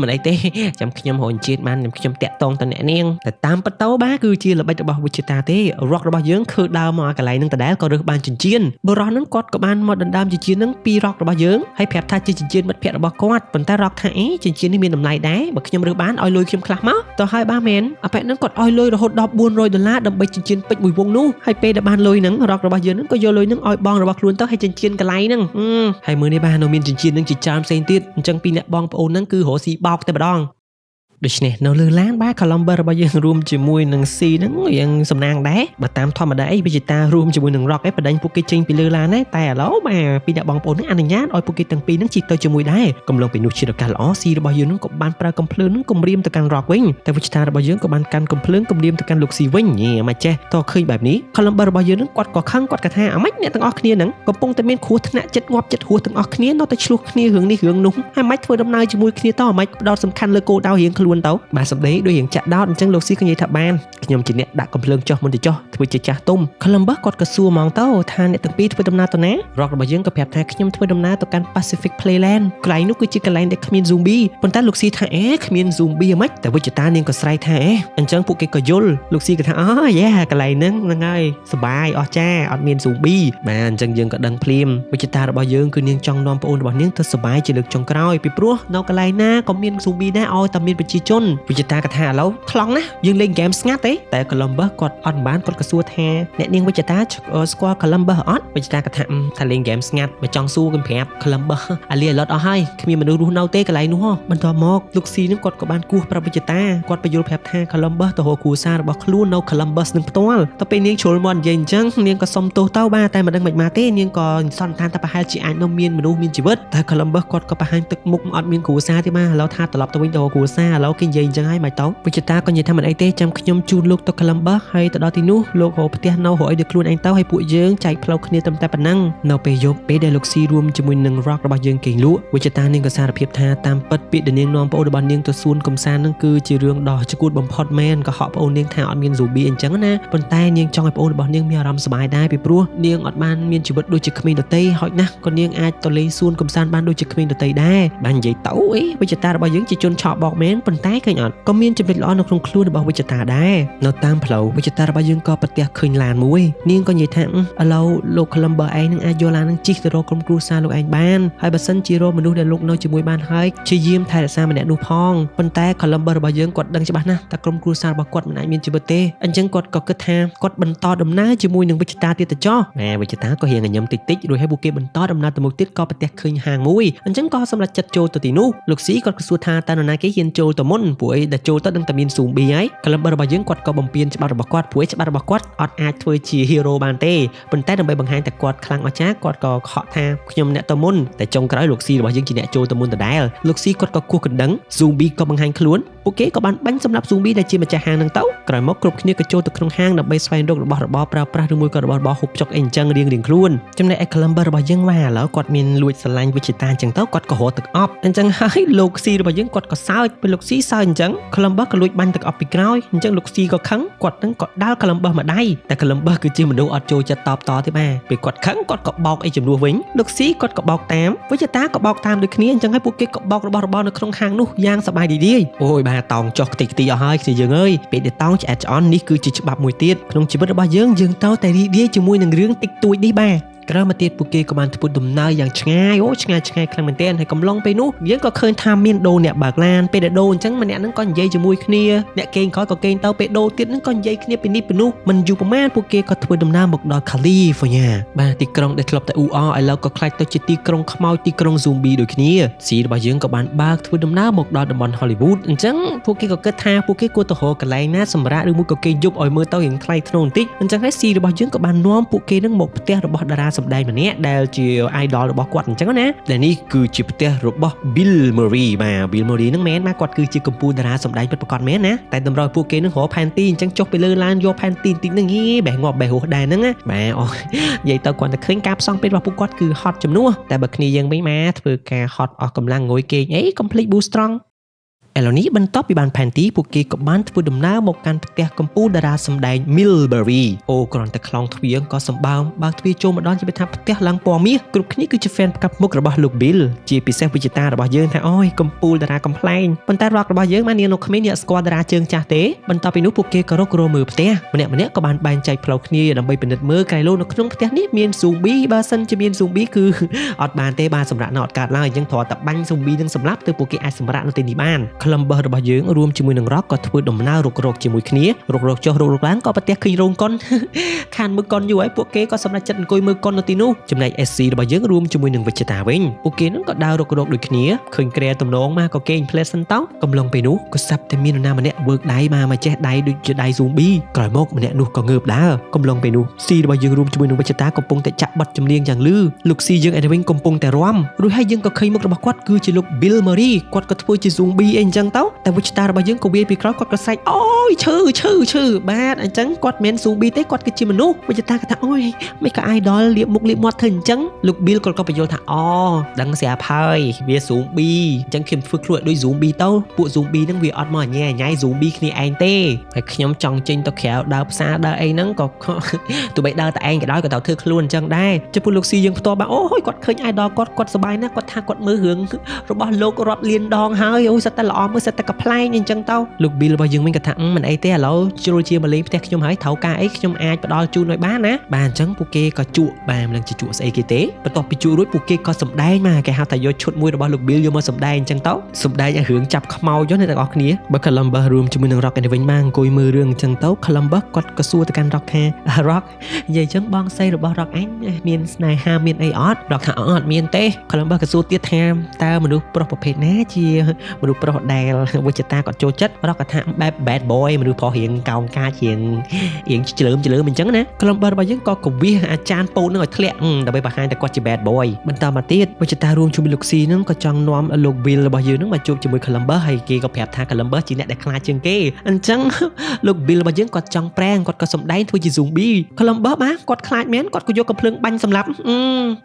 មិនអីទេចាំខ្ញុំរកជាតិបានខ្ញុំតាក់តងទៅអ្នកនាងតែតាមពិតទៅបាទគឺជាល្បិចរបស់វិជ្ជតាទេ rock របស់យើងគឺដើរមកកន្លែងនឹងដដែលក៏រើសបានចិញ្ចៀនបុរសនឹងគាត់ក៏បានមកដណ្ដើមចិញ្ចៀននឹងពី rock របស់យើងហើយប្រាប់ថាជាចិញ្ចៀនមិត្តភក្តិរបស់គាត់ប៉ុន្តែ rock ថាអីចិញ្ចៀននេះមានតម្លៃដែរបើខ្ញុំរើសបានឲ្យលុយខ្ញុំខ្លះមកទៅហើយបាទមែនអាប៉ែនឹងគាត់ឲ្យលុយរហូតដល់$400ដើម្បីចិញ្ចៀនពេជ្រមួយវងនោះហើយពេលដែលបានលុយហ្នឹង rock របស់យើងនឹងក៏យកលុយនឹងឲ្យបងរបស់ខ្លួនទៅឲ្យចិញ្ចៀនកន្លែងហ្នឹងហើយមើលនេះបាទនៅមានចិញ្ចៀននឹងជាច្រើនផ្សេងទៀតអញ្ចឹងពីអ្នកបងប្អូនហ្នឹងគឺរកស៊ីបោកតែម្ដងដូច្នេះនៅលើឡានបាទ Columbus របស់យើងរួមជាមួយនឹង C ហ្នឹងយ៉ាងសំណាងដែរបើតាមធម្មតាអីវិជ្ជតារួមជាមួយនឹង Rock ឯងបដិញពួកគេចេញពីលើឡានតែឥឡូវបាទពីអ្នកបងប្អូនហ្នឹងអនុញ្ញាតឲ្យពួកគេទាំងពីរហ្នឹងជិះទៅជាមួយដែរកំឡុងពីនោះជាឱកាសល្អ C របស់យើងហ្នឹងក៏បានប្រើកំភ្លើងហ្នឹងគំរាមទៅកាន់ Rock វិញតែវិជ្ជតារបស់យើងក៏បានកាន់កំភ្លើងគំរាមទៅកាន់លោក C វិញមិនចេះតើឃើញបែបនេះ Columbus របស់យើងហ្នឹងគាត់ក៏ខឹងគាត់ក៏ថាអាម៉េចអ្នកទាំងអស់គ្នាហ្នឹងកំពុងតែមានគ្រោះថ្នាក់ចិត្តងាប់ចិត្តហួសទាំងអស់គ្នានៅតែឆ្លោះគ្នារឿងនេះរឿងនោះហើយមិនធ្វើដំណើរជាមួយគ្នាតើអាម៉េចផ្ដោតសំខាន់លើគោលដៅរៀងខ្លួនទៅបាទសម្ដីដូចរៀងចាក់ដោតអញ្ចឹងលោកស៊ីក៏និយាយថាបានខ្ញុំជាអ្នកដាក់កំភ្លើងចុះមុនទៅចុះធ្វើជាចាស់ទុំ Columbus គាត់ក៏សួរហ្មងទៅថាអ្នកទាំងពីរធ្វើដំណើរទៅណា Rock របស់យើងក៏ប្រាប់ថាខ្ញុំធ្វើដំណើរទៅកាន់ Pacific Playland កន្លែងនោះគឺជាកន្លែងដែលគ្មាន zombie ប៉ុន្តែលោកស៊ីថាគ្មាន zombie ហ្មងតែវិជ្ជតានាងក៏ស្រែកថាអញ្ចឹងពួកគេក៏យល់លោកស៊ីក៏ថាកន្លែងហ្នឹងហើយសប្បាយអស់ចាអត់មាន zombie បាទអញ្ចឹងយើងក៏ដឹងភ្លាមវិជ្ជតារបស់យើងគឺនាងចង់នាំប្អូនរបស់នាងទៅសប្បាយជាលើកចុងក្រោយពីព្រោះនៅកន្លែងណាក៏មាន zombie ដែរឲ្យតែមានប្រជាជនវិជ្ជតាក៏ថាឥឡូវថ្លង់ណាយើងលេងហ្គេមស្ងាត់ទេតែ Columbus គាត់អត់បានគាត់ក៏សួរថាអ្នកនាងវិជ្ជតាស្គាល់ Columbus អត់វិជ្ជតាក៏ថាលេងហ្គេមស្ងាត់បើចង់សួរគេប្រាប់ Columbus អាលីអឡុតអស់ហើយគ្មានមនុស្សរស់នៅទេកន្លែងនោះបន្ទាប់មកលោកស៊ីនឹងគាត់ក៏បានគោះប្រាប់វិជ្ជតាគាត់បញ្យល់ប្រាប់ថា Columbus ទៅរកគ្រួសាររបស់ខ្លួននៅ Columbus នឹងផ្ទាល់ទៅពេលនាងជ្រុលមកនិយាយអញ្ចឹងនាងក៏សុំទោសទៅបាទតែមិនដឹងមិនមកទេនាងក៏សន្និដ្ឋានថាប្រហែលជាអាចនៅមានមនុស្សមានជីវិតតែ Columbus គាត់ក៏បង្ហាញទឹកមុខអត់មានគ្រួសារទេបាទឥឡូវថាត្រឡប់ទៅវិញទៅរកគ្រួសារឥឡូវគេនិយាយអញ្ចឹងហើយមិនទៅវិជ្ជតាក៏និយាយថាមិនអីទេចាំខ្ញុំជូនលោកទៅ Columbus ហើយទៅដល់ទីនោះលោករកផ្ទះនៅរកអីដូចខ្លួនឯងទៅហើយពួកយើងចែកផ្លូវគ្នាត្រឹមតែប៉ុណ្ណឹងនៅពេលយប់ពេលដែលលោកស៊ីរួមជាមួយនឹង Rock របស់យើងគេងលក់វិជ្ជតានាងក៏សារភាពថាតាមពិតពាក្យដែលនាងនាំប្អូនរបស់នាងទៅសួនកំសាន្តហ្នឹងគឺជារឿងដ៏ជគួតបំផុតមែនក៏ហក់ប្អូននាងថាអត់មាន zombie អញ្ចឹងណាប៉ុន្តែនាងចង់ឲ្យប្អូនរបស់នាងមានអារម្មណ៍សប្បាយដែរពីព្រោះនាងអត់បានមានជីវិតដូចជាក្មេងដទៃហោចណាស់ក៏នាងអាចទៅលេងសួនកំសាន្តបានដូចជាក្មេងដទៃដែរបាននិយាយទៅវិជ្ជតារបស់យើងជាជនឆក់បោកមែនប៉ុន្តែឃើញអត់ក៏មានចំណុចល្អនៅក្នុងខ្លួនរបស់វិជ្ជតាដែរនៅតាមផ្លូវវិជ្ជតារបស់យើងក៏ប្រទះឃើញឡានមួយនាងក៏និយាយថាឥឡូវលោក Columbus ឯងនឹងអាចយកឡាននឹងជិះទៅរកក្រុមគ្រួសារលោកឯងបានហើយបើសិនជារកមនុស្សដែលលោកនៅជាមួយបានហើយជាយាមថែរក្សាម្នាក់នោះផងប៉ុន្តែ Columbus របស់យើងគាត់ដឹងច្បាស់ណាស់តែក្រុមគ្រួសាររបស់គាត់មិនអាចមានជីវិតទេអញ្ចឹងគាត់ក៏គិតថាគាត់បន្តដំណើរជាមួយនឹងវិជ្ជតាទៀតទៅចុះវិជ្ជតាក៏រៀងញញឹមតិចតិចរួចហើយពួកគេបន្តដំណើរទៅមុខទៀតក៏ប្រទះឃើញហាងមួយអញ្ចឹងក៏សម្រេចចិត្តចូលទៅទីនោះលោកស៊ីគាត់ក៏សួរថាតើនរណាគេហ៊ានចូលទៅមុនព្រោះអីដែលចូលទៅដឹងតែមាន zombie ហើយ Columbus របស់យើងគាត់ក៏បំពេញច្បាប់របស់គាត់ព្រោះច្បាប់របស់គាត់អត់អាចធ្វើជា hero បានទេប៉ុន្តែដើម្បីបង្ហាញតែគាត់ខ្លាំងអស្ចារ្យគាត់ក៏ខកថាខ្ញុំអ្នកទៅមុនតែចុងក្រោយលោកស៊ីរបស់យើងជាអ្នកចូលទៅមុនដដែលលោកស៊ីគាត់ក៏គោះកណ្ដឹង zombie ក៏បង្ហាញខ្លួនពួកគេក៏បានបាញ់សម្លាប់ zombie ដែលជាម្ចាស់ហាងហ្នឹងទៅក្រោយមកគ្រប់គ្នាក៏ចូលទៅក្នុងហាងដើម្បីស្វែងរករបស់របរប្រើប្រាស់ឬមួយក៏របស់របរហូបចុកអីអញ្ចឹងរៀងខ្លួនចំណែកឯ Columbus របស់យើងឥឡូវគាត់មានលួចស្រឡាញ់វិជ្ជតាអញ្ចឹងទៅគាត់ក៏រត់ទឹកអប់អញ្ចឹងហើយលោកស៊ីរបស់យើងគាត់ក៏សើចពេលលោកស៊ីសើចអញ្ចឹង Columbus ក៏លួចបាញ់ទឹកអប់ពីក្រោយអញ្ចឹងលោកស៊ីក៏ខឹងគាត់នឹងក៏ដាល់ Columbus មកដៃតែ Columbus គឺជាមនុស្សអត់ចូលចិត្តតបតទេបាទពេលគាត់ខឹងគាត់ក៏បោកអីជំនួសវិញលោកស៊ីគាត់ក៏បោកតាមវិជ្ជតាក៏បោកតាមដូចគ្នាអញ្ចឹងហើយពួកគេក៏បោករបស់របរនៅក្នុងហាងនោះយ៉ាងសប្បាយរីករាយអូយបាទតោងចុះខ្ទេចខ្ទីអស់ហើយគ្នាយើងអើយពេលដែលតោងឆ្អែតឆ្អន់នេះគឺជាច្បាប់មួយទៀតក្នុងជីវិតរបស់យើងត្រូវតែរីករាយជាមួយនឹងរឿងតិចតួចនេះបាទ ក្រោយមកទៀតពួកគេក៏បានធ្វើដំណើរយ៉ាងឆ្ងាយឆ្ងាយខ្លាំងមែនទែនហើយកំឡុងពេលនោះយើងក៏ឃើញថាមានដូរអ្នកបើកឡានពេលដែលដូរអញ្ចឹងម្នាក់ហ្នឹងក៏និយាយជាមួយគ្នាអ្នកគេងក្រោយក៏គេងទៅពេលដូរទៀតហ្នឹងក៏និយាយគ្នាពីនេះពីនោះមិនយូរប៉ុន្មានពួកគេក៏ធ្វើដំណើរមកដល់ California បាទទីក្រុងដែលធ្លាប់តែអ៊ូអរឥឡូវក៏ខ្លាចទៅជាទីក្រុងខ្មោចទីក្រុង Zombie ដូចគ្នាស៊ីរបស់យើងក៏បានបើកធ្វើដំណើរមកដល់តំបន់ Hollywood អញ្ចឹងពួកគេក៏គិតថាពួកគេគួរទៅរកកន្លែងណាសម្រាប់ឬមួយក៏គេយប់ឲ្យមើលទៅរៀងថ្លៃថ្នូរបន្តិចអញ្ចឹងហើយស៊ីរបស់យើងក៏បាននាំពួកគេនឹងមកផ្ទះរបស់តារាសម្ដែងម្នាក់ដែលជា idol របស់គាត់អញ្ចឹងណាដែលនេះគឺជាផ្ទះរបស់ Bill Murray បាទ Bill Murray ហ្នឹងមែនបាទគាត់គឺជាកំពូលតារាសម្ដែងពិតប្រាកដមែនណាតែតម្រូវពួកគេនឹងរកផែនទីអញ្ចឹងចុះទៅលើឡានយកផែនទីបន្តិចហ្នឹងបេះងាប់បេះរស់ដែរហ្នឹងណាបាទអូនិយាយទៅគាត់តែឃើញការផ្សងពេលរបស់ពួកគាត់គឺហត់ជំនួសតែបើគ្នាយើងវិញមកធ្វើការហត់អស់កម្លាំងងុយគេងអី complete boost strong ឥឡូវនេះបន្ទាប់ពីបានផែនទីពួកគេក៏បានធ្វើដំណើរមកកាន់ផ្ទះកំពូលតារាសម្ដែង Millbury គ្រាន់តែខ្លងទ្វារក៏សម្បើមបើកទ្វារចូលមកដល់ជាថាផ្ទះឡើងពណ៌មាសគ្រប់គ្នាគឺជា fan ផ្កាប់មុខរបស់លោក Bill ជាពិសេសវិជ្ជតារបស់យើងថាអូយកំពូលតារាកំ pl ែងប៉ុន្តែរករបស់យើងបាននាងនៅក្មេងអ្នកស្គាល់តារាជើងចាស់ទេបន្ទាប់ពីនោះពួកគេក៏រកមើលផ្ទះម្នាក់ក៏បានបែងចែកផ្លូវគ្នាដើម្បីពិនិត្យមើលកែលោនៅក្នុងផ្ទះនេះមាន zombie បើសិនជាមាន zombie គឺអត់បានទេបាទសម្រាប់នៅអត់កើតឡើយអញ្ចឹងត្រូវតែបាញ់ zombie នឹងសម្លាប់ទើបពួកគេអាចសម្រាប់នៅទីនេះបាន Columbus របស់យើងរួមជាមួយនឹង Rock ក៏ធ្វើដំណើររុករកជាមួយគ្នារុករកចុះរុករកឡើងក៏ប្រទះឃើញរោងកុនខានមើលកុនយូរហើយពួកគេក៏សម្រេចចិត្តអង្គុយមើលកុននៅទីនោះចំណែក SC របស់យើងរួមជាមួយនឹងវិជ្ជតាវិញពួកគេនឹងក៏ដើររុករកដូចគ្នាឃើញក្រែទំនងមកក៏គេងផ្លែសិនតោកំឡុងពេលនោះក៏សាប់តែមាននរណាម្នាក់វើកដៃមកចេះដៃដូចជាដៃ zombie ក្រោយមកម្នាក់នោះក៏ងើបដើរកំឡុងពេលនោះ C របស់យើងរួមជាមួយនឹងវិជ្ជតាកំពុងតែចាក់ប័ណ្ណចម្រៀងយ៉ាងលឺលោក C យើងឯវិញកំពុងតែរាំរួចហើយយើងក៏ឃើញមុខរបស់គាត់គឺជាលោក Bill Murray គាត់ក៏ធ្វើជា zombie អីអញ្ចឹងទៅតែវិជ្ជតារបស់យើងក៏វាយពីក្រោយគាត់ក៏ស្រែកអូយឈឺបាទអញ្ចឹងគាត់មិនមែន zombie ទេគាត់គឺជាមនុស្សវិជ្ជតាគាត់ថាអូយមិនក៏ idol លៀបមុខលៀបមាត់ធ្វើអញ្ចឹងលោក Bill គាត់ក៏បញ្យល់ថាអូដឹងស្រាប់ហើយវា zombie អញ្ចឹងខ្ញុំធ្វើខ្លួនដូច zombie ទៅពួក zombie ហ្នឹងវាអត់មកញ៉ៃ zombie គ្នាឯងទេហើយខ្ញុំចង់ចេញទៅក្រៅដើរផ្សារដើរអីហ្នឹងក៏ទោះបីដើរតែឯងក៏ដោយក៏ត្រូវធ្វើខ្លួនអញ្ចឹងដែរចំពោះលោក C យើងផ្ទាល់បាទអូយគាត់ឃើញ idol គាត់សប្បាយណាស់គាត់ថាគាត់មើលរឿងរបស់លោករាប់លានដងហើយអូយសិតតែល្អមើលសិតតែកំ pl ែងអញ្ចឹងទៅលោក Bill របស់យើងវិញក៏ថាមិនអីទេឥឡូវជ្រុលជាមកលេងផ្ទះខ្ញុំហើយត្រូវការអីខ្ញុំអាចផ្ដល់ជូនឲ្យបានណាបាទអញ្ចឹងពួកគេក៏ជក់បាទមិនដឹងជាជក់ស្អីគេទេបន្ទាប់ពីជក់រួចពួកគេក៏សម្ដែងមកគេហៅថាយកឈុតមួយរបស់លោក Bill យកមកសម្ដែងអញ្ចឹងទៅសម្ដែងឲ្យរឿងចាប់ខ្មោចហ្នឹងអ្នកទាំងអស់គ្នាបើ Columbus រួមជាមួយនឹង Rock ឯវិញមកអង្គុយមើលរឿងអញ្ចឹងទៅ Columbus គាត់ក៏សួរទៅកាន់ Rock ថា Rock និយាយអញ្ចឹងបងស្រីរបស់ Rock អញមានស្នេហាមានអីអត់ Rock ថាអត់មានទេ Columbus ក៏សួរទៀតថាតើមនុស្សប្រុសប្រភេទណាជាមនុស្សប្រុសដែលវិជ្ជតាគាត់ចូលចិត្ត Rock ក៏ថាបែប bad boy មនុស្សប្រុសរៀងកោងកាចរៀងច្លើមអញ្ចឹងណា Columbus របស់យើងក៏កវិសអាចារ្យពោតនឹងឲ្យធ្លាក់ដើម្បីបង្ហាញតែគាត់ជា bad boy បន្តមកទៀតវិជ្ជតារួមជាមួយលោក C នឹងក៏ចង់នាំលោក Bill របស់យើងនឹងមកជួបជាមួយ Columbus ហើយគេក៏ប្រាប់ថា Columbus ជាអ្នកដែលខ្លាចជាងគេអញ្ចឹងលោក Bill របស់យើងគាត់ចង់ប្រេងគាត់ក៏សម្ដែងធ្វើជា zombie Columbus បាទគាត់ខ្លាចមែនគាត់ក៏យកកំភ្លើងបាញ់សម្លាប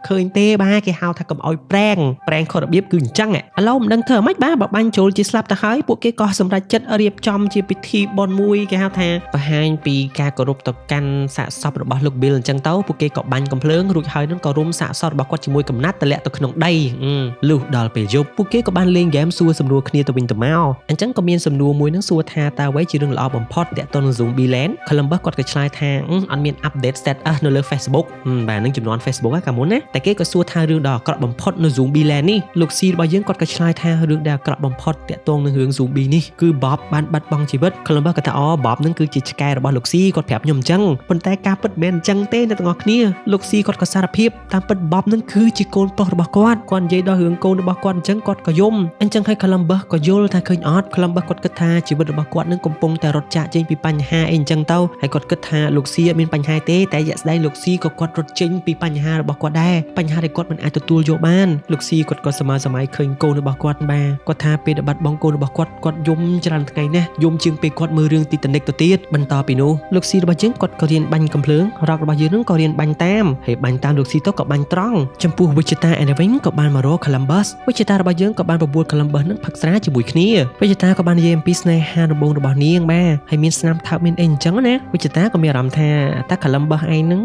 ់ឃើញទេបាទគេហៅថាកុំឲ្យប្រេងខុសរបៀបគឺអញ្ចឹងឥឡូវមិនដឹងធ្វើម៉េចបាទបើបាញ់ចូលជាស្លាប់ទៅហើយពួកគេក៏សម្រេចចិត្តរៀបចំជាពិធីបុណ្យមួយគេហៅថាបង្ហាញពីការគោរពទៅកាន់សាកសពរបស់លោក Bill អញ្ចឹងទៅពួកគេក៏បាញ់កំភ្លើងរួចហើយនឹងក៏រុំសាកសពរបស់គាត់ជាមួយកំណាត់តម្លាក់ទៅក្នុងដីលុះដល់ពេលយប់ពួកគេក៏បានលេងហ្គេមសួរសំណួរគ្នាទៅវិញទៅមកអញ្ចឹងក៏មានសំណួរមួយនឹងសួរថាតើអ្វីជារឿងល្អបំផុតទាក់ទងនឹង Zombieland Columbus គាត់ក៏ឆ្លើយថាអត់មាន update status នៅលើ Facebook បាទនឹងចំនួន Facebook ហ្នឹងកាលមុនណាតែគេក៏សួរថារឿងដ៏អាក្រក់បំផុតនៅ Zombieland នេះលោក C របស់យើងគាត់ក៏ឆ្លើយថារឿងដែលអាក្រក់បំផុតទាក់ទងនឹងរឿង Zombie នេះគឺ Bob បានបាត់បង់ជីវិត Columbus គាត់ថាអូ Bob នឹងគឺជាឆ្កែរបស់លោក C គាត់ប្រាប់ខ្ញុំអញ្ចឹងប៉ុន្តែការពិតមិនមែនអញ្ចឹងទេអ្នកទាំងអស់គ្នាលោក C គាត់ក៏សារភាពតាមពិត Bob នឹងគឺជាកូនប្រុសរបស់គាត់និយាយដល់រឿងកូនរបស់គាត់អញ្ចឹងគាត់ក៏យំអញ្ចឹងហើយ Columbus ក៏យល់ថាឃើញអត់ Columbus គាត់គិតថាជីវិតរបស់គាត់នឹងកំពុងតែរត់ចាកចេញពីបញ្ហាអីអញ្ចឹងទៅហើយគាត់គិតថាលោក C អត់មានបញ្ហាទេតែជាក់ស្ដែងលោក C ក៏គាត់រត់ចេញពីបញ្ហារបស់គាត់ដែរបញ្ហាដែលគាត់មិនអាចទទួលយកបានលោក C គាត់ក៏សម័យឃើញកូនរបស់គាត់បាទគាត់ថាពេលដែលបាត់បង់កូនរបស់គាត់យំច្រើនថ្ងៃណាស់យំជាងពេលគាត់មើលរឿង Titanic ទៅទៀតបន្តពីនោះលោក C របស់យើងគាត់ក៏រៀនបាញ់កំភ្លើង Rock របស់យើងនឹងក៏រៀនបាញ់តាមហើយបាញ់តាមលោក C ទៅក៏បាញ់ត្រង់ចំពោះវិជ្ជតាឯវិញក៏បានមករក Columbus វិជ្ជតារបស់យើងក៏បានបបួល Columbus នឹងផឹកស្រាជាមួយគ្នាវិជ្ជតាក៏បាននិយាយអំពីស្នេហាដំបូងរបស់នាងបាទហើយមានស្នាមថើបមានអីអញ្ចឹងណាវិជ្ជតាក៏មានអារម្មណ៍ថាតើ Columbus ឯងនឹង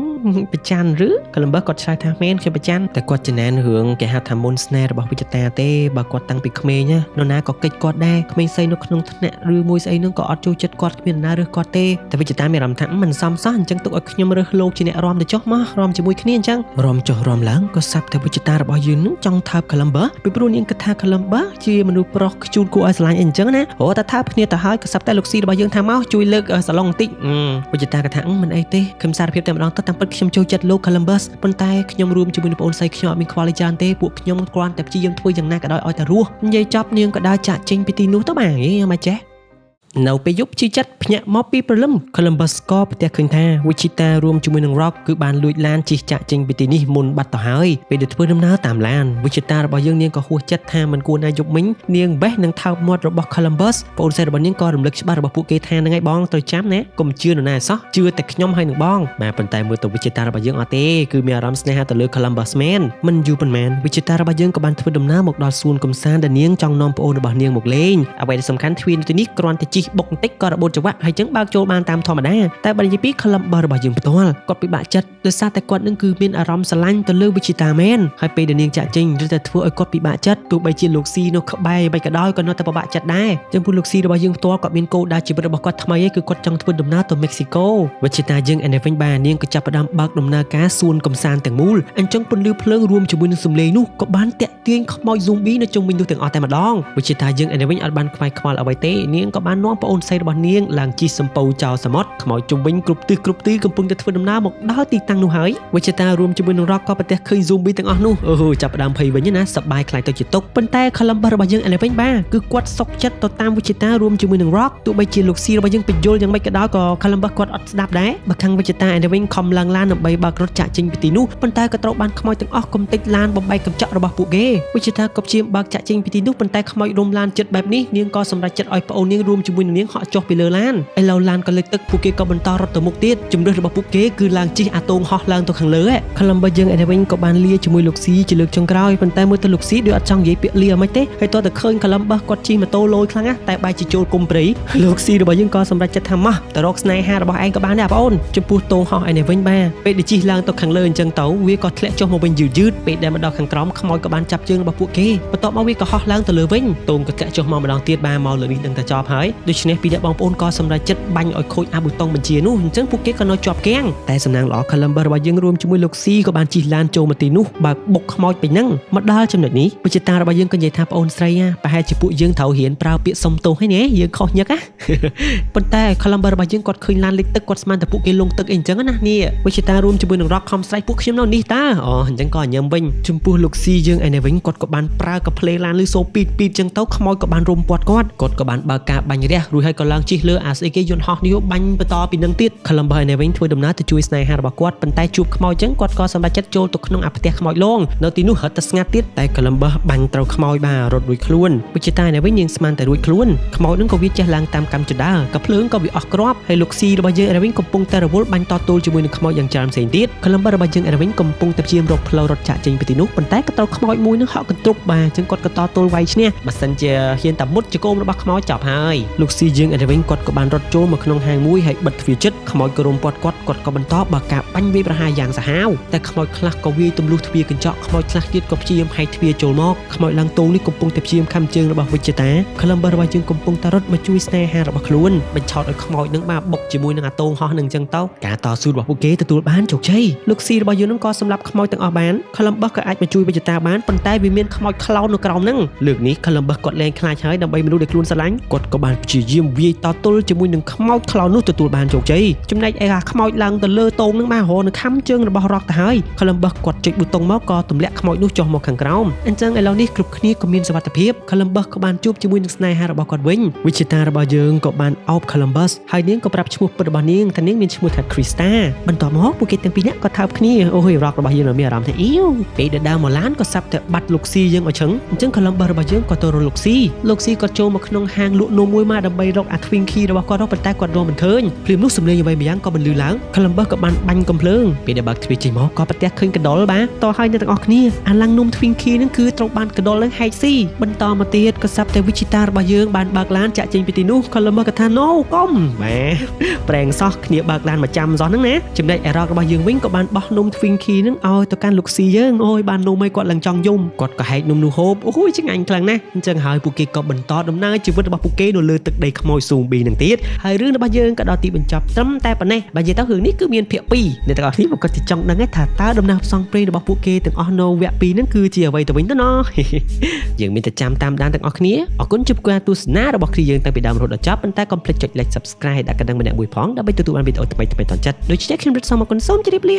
ប្រច័នឬ Columbus គាត់ឆ្លើយថាមែនខ្ញុំប្រច័នតែគាត់ចំណានរឿងគេហៅថាមុនស្នេហ៍របស់វិជ្ជតាទេបើគាត់តាំងពីក្មេងណានរណាក៏កិច្ចគាត់ដែរក្មេងស្អីនៅក្នុងថ្នាក់ឬមួយស្អីនឹងក៏អត់ចូលចិត្តគាត់គ្មាននរណារើសគាត់ទេតែវិជ្ជតាមានអារម្មណ៍ថាមិនសមសោះអញ្ចឹងទុកឲ្យខ្ញុំរើសលោកជាអ្នករំទៅចុះមករំជាមួយគ្នាអញ្ចឹងរំចុះរំឡើងក៏សាប់តែវិជ្ជតារបស់យើងនឹងចង់ថើប Columbus ពីព្រោះនាងគិតថា Columbus ជាមនុស្សប្រុសខ្ជូនគួរឲ្យស្រឡាញ់អីអញ្ចឹងណាអូតែថើបគ្នាទៅហើយក៏សាប់តែលោកស៊ីរបស់យើងថាមកជួយលើកសាឡុងបន្តិចវិជ្ជតាក៏ថាមិនអីទេខ្ញុំសារភាពតែម្ដងទៅតាមពិតខ្ញុំចូលចិត្តលោក Columbus ប៉ុន្តែខ្ញុំរួមជាមួយនឹងបងអូនស្រីខ្ញុំអត់មានខ្វល់អីច្រើនទេពួកខ្ញុំគ្រាន់តែព្យាយាមធ្វើយ៉ាងណាក៏ដោយឲ្យតែរស់និយាយចប់នាងក៏ដើរចាក់ចេញពីទីនោះទៅបាទមិនចេះនៅពេលយប់ជីចិត្តភ្ញាក់មកពីព្រលឹម Columbus ក៏ប្រទះឃើញថាវិជ្ជតារួមជាមួយនឹង Rock គឺបានលួចឡានជិះចាក់ចេញពីទីនេះមុនបាត់ទៅហើយពេលដែលធ្វើដំណើរតាមឡានវិជ្ជតារបស់យើងនាងក៏ហួសចិត្តថាមិនគួរណាយប់មិញនាងបេះនឹងថើបមាត់របស់ Columbus បងស្រីរបស់នាងក៏រំលឹកច្បាស់របស់ពួកគេថាហ្នឹងឯងបងត្រូវចាំណាកុំជឿនរណាសោះជឿតែខ្ញុំហើយនឹងបងបាទប៉ុន្តែមើលទៅវិជ្ជតារបស់យើងអត់ទេគឺមានអារម្មណ៍ស្នេហាទៅលើ Columbus មែនមិនយូរប៉ុន្មានវិជ្ជតារបស់យើងក៏បានធ្វើដំណើរមកដល់សួនកំសាន្តដែលនាងចង់នាំប្អូនរបស់នាងមកលេងអ្វីដែលសំខាន់ទ្វារនៅទីនេះគ្រាន់តែជិះបុកបន្តិចក៏របូតចង្វាក់ហើយចឹងបើកចូលបានតាមធម្មតាតែបើនិយាយពី Columbus របស់យើងផ្ទាល់គាត់ពិបាកចិត្តដោយសារតែគាត់នឹងគឺមានអារម្មណ៍ស្រឡាញ់ទៅលើវិជ្ជតាមែនហើយពេលដែលនាងចាក់ចេញឬតែធ្វើឲ្យគាត់ពិបាកចិត្តទោះបីជាលោកស៊ីនោះក្បែរបីក៏ដោយក៏នៅតែពិបាកចិត្តដែរចឹងពួកលោកស៊ីរបស់យើងផ្ទាល់គាត់មានគោលដៅជីវិតរបស់គាត់ថ្មីឯងគឺគាត់ចង់ធ្វើដំណើរទៅមិចស៊ីកូវិជ្ជតាយើងឯនេះវិញបាទនាងក៏ចាប់ផ្ដើមបើកដំណើរការសួនកំសាន្តទាំងមូលអញ្ចឹងពន្លឺភ្លើងរួមជាមួយនឹងសំឡេងនោះក៏បានតាក់ទាញខ្មោច zombie នៅជុំវិញនោះទាំងអស់តែម្ដងវិជ្ជតាយើងឯនេះវិញអត់បានខ្វាយខ្វល់អ្វីទេនាងក៏បាននាំប្អូនស្រីរបស់នាងឡើងជិះសំពៅចោលសមុទ្រខ្មោចជុំវិញគ្រប់ទិសគ្រប់ទីកំពុងតែធ្វើដំណើរមកដល់ទីតាំងនោះហើយវិជ្ជតារួមជាមួយនឹង Rock ក៏ប្រទះឃើញ zombie ទាំងអស់នោះចាប់ផ្ដើមភ័យវិញណាសប្បាយខ្លាចទៅជាទុកប៉ុន្តែ Columbus របស់យើងឥឡូវវិញបាទគឺគាត់សុកចិត្តទៅតាមវិជ្ជតារួមជាមួយនឹង Rock ទោះបីជាលោកស៊ីរបស់យើងបញ្យល់យ៉ាងម៉េចក៏ដោយក៏ Columbus គាត់អត់ស្ដាប់ដែរបើខាងវិជ្ជតាឥឡូវវិញខំឡើងឡានដើម្បីបើករត់ចាក់ចេញពីទីនោះប៉ុន្តែក៏ត្រូវបានខ្មោចទាំងអស់កំទេចឡានបំបែកកញ្ចក់របស់ពួកគេវិជ្ជតាក៏ព្យាយាមបើកចាក់ចេញពីទីនោះប៉ុន្តែខ្មោចរុំឡានចិត្តបែបនេះនាងក៏សម្រេចចិត្តឲ្យប្អូននាងរួមជាមួយនឹងនាងហក់ចុះពីលើឡានឥឡូវឡានក៏លើកទឹកពួកគេក៏បន្តរត់ទៅមុខទៀតជំរឿនរបស់ពួកគេគឺឡើងជិះអាតូងហោះឡើងទៅខាងលើ Columbus យើងឯនេះវិញក៏បានលាជាមួយលោកស៊ីជាលើកចុងក្រោយប៉ុន្តែមើលទៅលោកស៊ីដូចអត់ចង់និយាយពាក្យលាមិនទេហើយតើឃើញ Columbus គាត់ជិះម៉ូតូលយខ្លាំងណាស់តែបែរជាចូលគុំព្រៃលោកស៊ីរបស់យើងក៏សម្រេចចិត្តថាម៉ោះទៅរកស្នេហារបស់ឯងក៏បានដែរបងអូនចំពោះតូងហោះឯនេះវិញបាទពេលដែលជិះឡើងទៅខាងលើអញ្ចឹងទៅវាក៏ធ្លាក់ចុះមកវិញយឺតពេលដែលមកដល់ខាងក្រោមខ្មោចក៏បានចាប់ជើងរបស់ពួកគេបន្ទាប់មកវាក៏ហោះឡើងទៅលើវិញតូងក៏ធ្លាក់ចុះមកម្ដងទៀតបាទមកលើនេះដឹងតែចប់ហើយដូច្នេះពីអ្នកបងប្អូនក៏សម្រេចចិត្តបាញ់ឲ្យខូចអាប៊ូតុងបញ្ជានោះអញ្ចឹងពួកគេក៏នៅជាប់គាំងតែសំណាងល្អ Columbus របស់យើងរួមជាមួយលោកស៊ីក៏បានជិះឡានចូលមកទីនោះបើកបុកខ្មោចពេញហ្នឹងមកដល់ចំណុចនេះវិជ្ជតារបស់យើងក៏និយាយថាប្អូនស្រីប្រហែលជាពួកយើងត្រូវរៀនប្រើពាក្យសុំទោសហើយណាយើងខុសញឹកណាប៉ុន្តែ Columbus របស់យើងគាត់ឃើញឡានលិចទឹកគាត់ស្មានតែពួកគេលងទឹកអីអញ្ចឹងណានេះវិជ្ជតារួមជាមួយនឹង Rock ខំស្រែកពួកខ្ញុំនៅនេះតើអញ្ចឹងក៏ញឹមវិញចំពោះលោកស៊ីយើងឯនេះវិញគាត់ក៏បានប្រើកាផ្លេឡានឬសូពីតអញ្ចឹងទៅខ្មោចក៏បានរុំពាត់គាត់ក៏បានបើកការបាញ់រះរួចហើយក៏ឡើងជិះលើអាស្អីគេយន្តហោះនេះបាញ់បន្តពីនឹងទៀត Columbus ឯនេះវិញធ្វើដំណើរទៅជួយស្នេហារបស់គាត់ប៉ុន្តែជួបខ្មោចអញ្ចឹងគាត់ក៏សម្រេចចិត្តចូលទៅក្នុងអាផ្ទះខ្មោចលងនៅទីនោះរត់ទៅស្ងាត់ទៀតតែ Columbus បាញ់ត្រូវខ្មោចបាទរត់រួចខ្លួនវិជ្ជតាឯនេះវិញនាងស្មានតែរួចខ្លួនខ្មោចនឹងក៏វាចេះឡើងតាមកម្មចដាក៏ភ្លើងក៏វាអស់គ្រាប់ហើយលោកស៊ីរបស់យើងឯនេះវិញកំពុងតែរវល់បាញ់តទល់ជាមួយនឹងខ្មោចយ៉ាងច្រើនផ្សេងទៀត Columbus របស់យើងឯនេះវិញកំពុងតែព្យាយាមរកផ្លូវរត់ចាក់ចេញពីទីនោះប៉ុន្តែក៏ត្រូវខ្មោចមួយនឹងហក់កន្ទ្រុបបាទអញ្ចឹងគាត់ក៏តទល់វាយឈ្នះបើសិនជាហ៊ានតែមុតជាកូនរបស់ខ្មោចចាប់ហើយលោកស៊ីយើងឯនេះវិញគាត់ក៏បានរត់ចូលមកក្នុងហាងមួយហើយបិទទ្វារជិតខ្មោចក៏រុំពាត់គាត់ក៏បន្តបើកការបាញ់វាយប្រហារយ៉ាងសាហាវតែខ្មោចខ្លះក៏វាយទម្លុះទ្វារកញ្ចក់ខ្មោចខ្លះទៀតក៏ព្យាយាមហែកទ្វារចូលមកខ្មោចឡើងតូងនេះកំពុងតែព្យាយាមខំជើងរបស់វិជ្ជតា Columbus របស់យើងកំពុងតែរត់មកជួយស្នេហារបស់ខ្លួនបញ្ឆោតឲ្យខ្មោចនឹងបាទបុកជាមួយនឹងអាតូងហោះនឹងអញ្ចឹងទៅការតស៊ូរបស់ពួកគេទទួលបានជោគជ័យលោកស៊ីរបស់យើងនឹងក៏សម្លាប់ខ្មោចទាំងអស់បាន Columbus ក៏អាចមកជួយវិជ្ជតាបានប៉ុន្តែវាមានខ្មោចខ្លោននៅក្រោមហ្នឹងលើកនេះ Columbus គាត់លែងខ្លាចហើយដើម្បីមនុស្សដែលខ្លួនស្រឡាញ់គាត់ក៏បានព្យាយាមវាយតទល់ជាមួយនឹងខ្មោចខ្លោននោះទទួលបានជោគជ័យចំណែកឯអាខ្មោចឡើងទៅលើតូងនឹងបាទរនៅខំជើងរបស់ Rock ទៅហើយ Columbus គាត់ចុចប៊ូតុងមកក៏ទម្លាក់ខ្មោចនោះចុះមកខាងក្រោមអញ្ចឹងឥឡូវនេះគ្រប់គ្នាក៏មានសុវត្ថិភាព Columbus ក៏បានជួបជាមួយនឹងស្នេហារបស់គាត់វិញវិជ្ជតារបស់យើងក៏បានអោប Columbus ហើយនាងក៏ប្រាប់ឈ្មោះពិតរបស់នាងថានាងមានឈ្មោះថា Krista បន្ទាប់មកពួកគេទាំងពីរនាក់ក៏ថើបគ្នាអូយ Rock របស់យើងមានអារម្មណ៍ថាអ៊ីវពេលដែលដើរមកឡានក៏សាប់តែបាត់លោកស៊ីយើងឲ្យឈឹងអញ្ចឹង Columbus របស់យើងក៏ទៅរកលោកស៊ីគាត់ចូលមកក្នុងហាងលក់នំមួយមក ដើម្បីរកអា Twinkie របស់គាត់ប៉ុន្តែគាត់រកមិនឃើញភ្លាមនោះសំឡេងអ្វីម្យ៉ាងក៏បន្លឺឡើង Columbus ក៏បានបាញ់កំភ្លើងពេលដែលបើកទ្វារចេញមកក៏ប្រទះឃើញកណ្ដុរបាទតោះហើយអ្នកទាំងអស់គ្នាអាឡាំងនំ Twinkie ហ្នឹងគឺត្រូវបានកណ្ដុរនឹងហែកស៊ីបន្តមកទៀតក៏ស្រាប់តែ Wichita របស់យើងបានបើកឡានចាក់ចេញពីទីនោះ Columbus ក៏ថា No កុំបាទប្រេងសោះគ្នាបើកឡានមកចាំសោះហ្នឹងណាចំណែក Rock របស់យើងវិញក៏បានបោះនំ Twinkie ហ្នឹងឲ្យទៅកាន់លោកស៊ីយើងអូយបាននំឲ្យគាត់ឡើងចង់យំគាត់ក៏ហែកនំនោះហូបអូយឆ្ងាញ់ខ្លាំងណាស់អញ្ចឹងហើយពួកគេក៏បន្តដំណើរជីវិតរបស់ពួកគេនៅលើទឹកដីខ្មោច Zombie នឹងទៀតហើយរឿងរបស់យើងក៏ដល់ទីបញ្ចប់ត្រឹមតែប៉ុណ្ណេះបើនិយាយទៅរឿងនេះគឺមានភាគ2អ្នកទាំងអស់គ្នាក៏ចង់ដឹងថាតើដំណើរផ្សងព្រេងរបស់ពួកគេទាំងអស់នៅវគ្គ2ហ្នឹងគឺជាអ្វីទៅវិញទៅណោះ យើងមានតែចាំតាមដានទាំងអស់គ្នាអរគុណចំពោះការទស្សនារបស់គ្នាយើងតាំងពីដើមរហូតដល់ចប់ប៉ុន្តែកុំភ្លេចចុច like subscribe ដាក់កណ្ដឹងម្នាក់មួយផងដើម្បីទទួលបានវីដេអូថ្មីៗតន់ចិត្តដូច្នេះខ្ញុំរត់សូមអរគុណសូមជម្រាបលា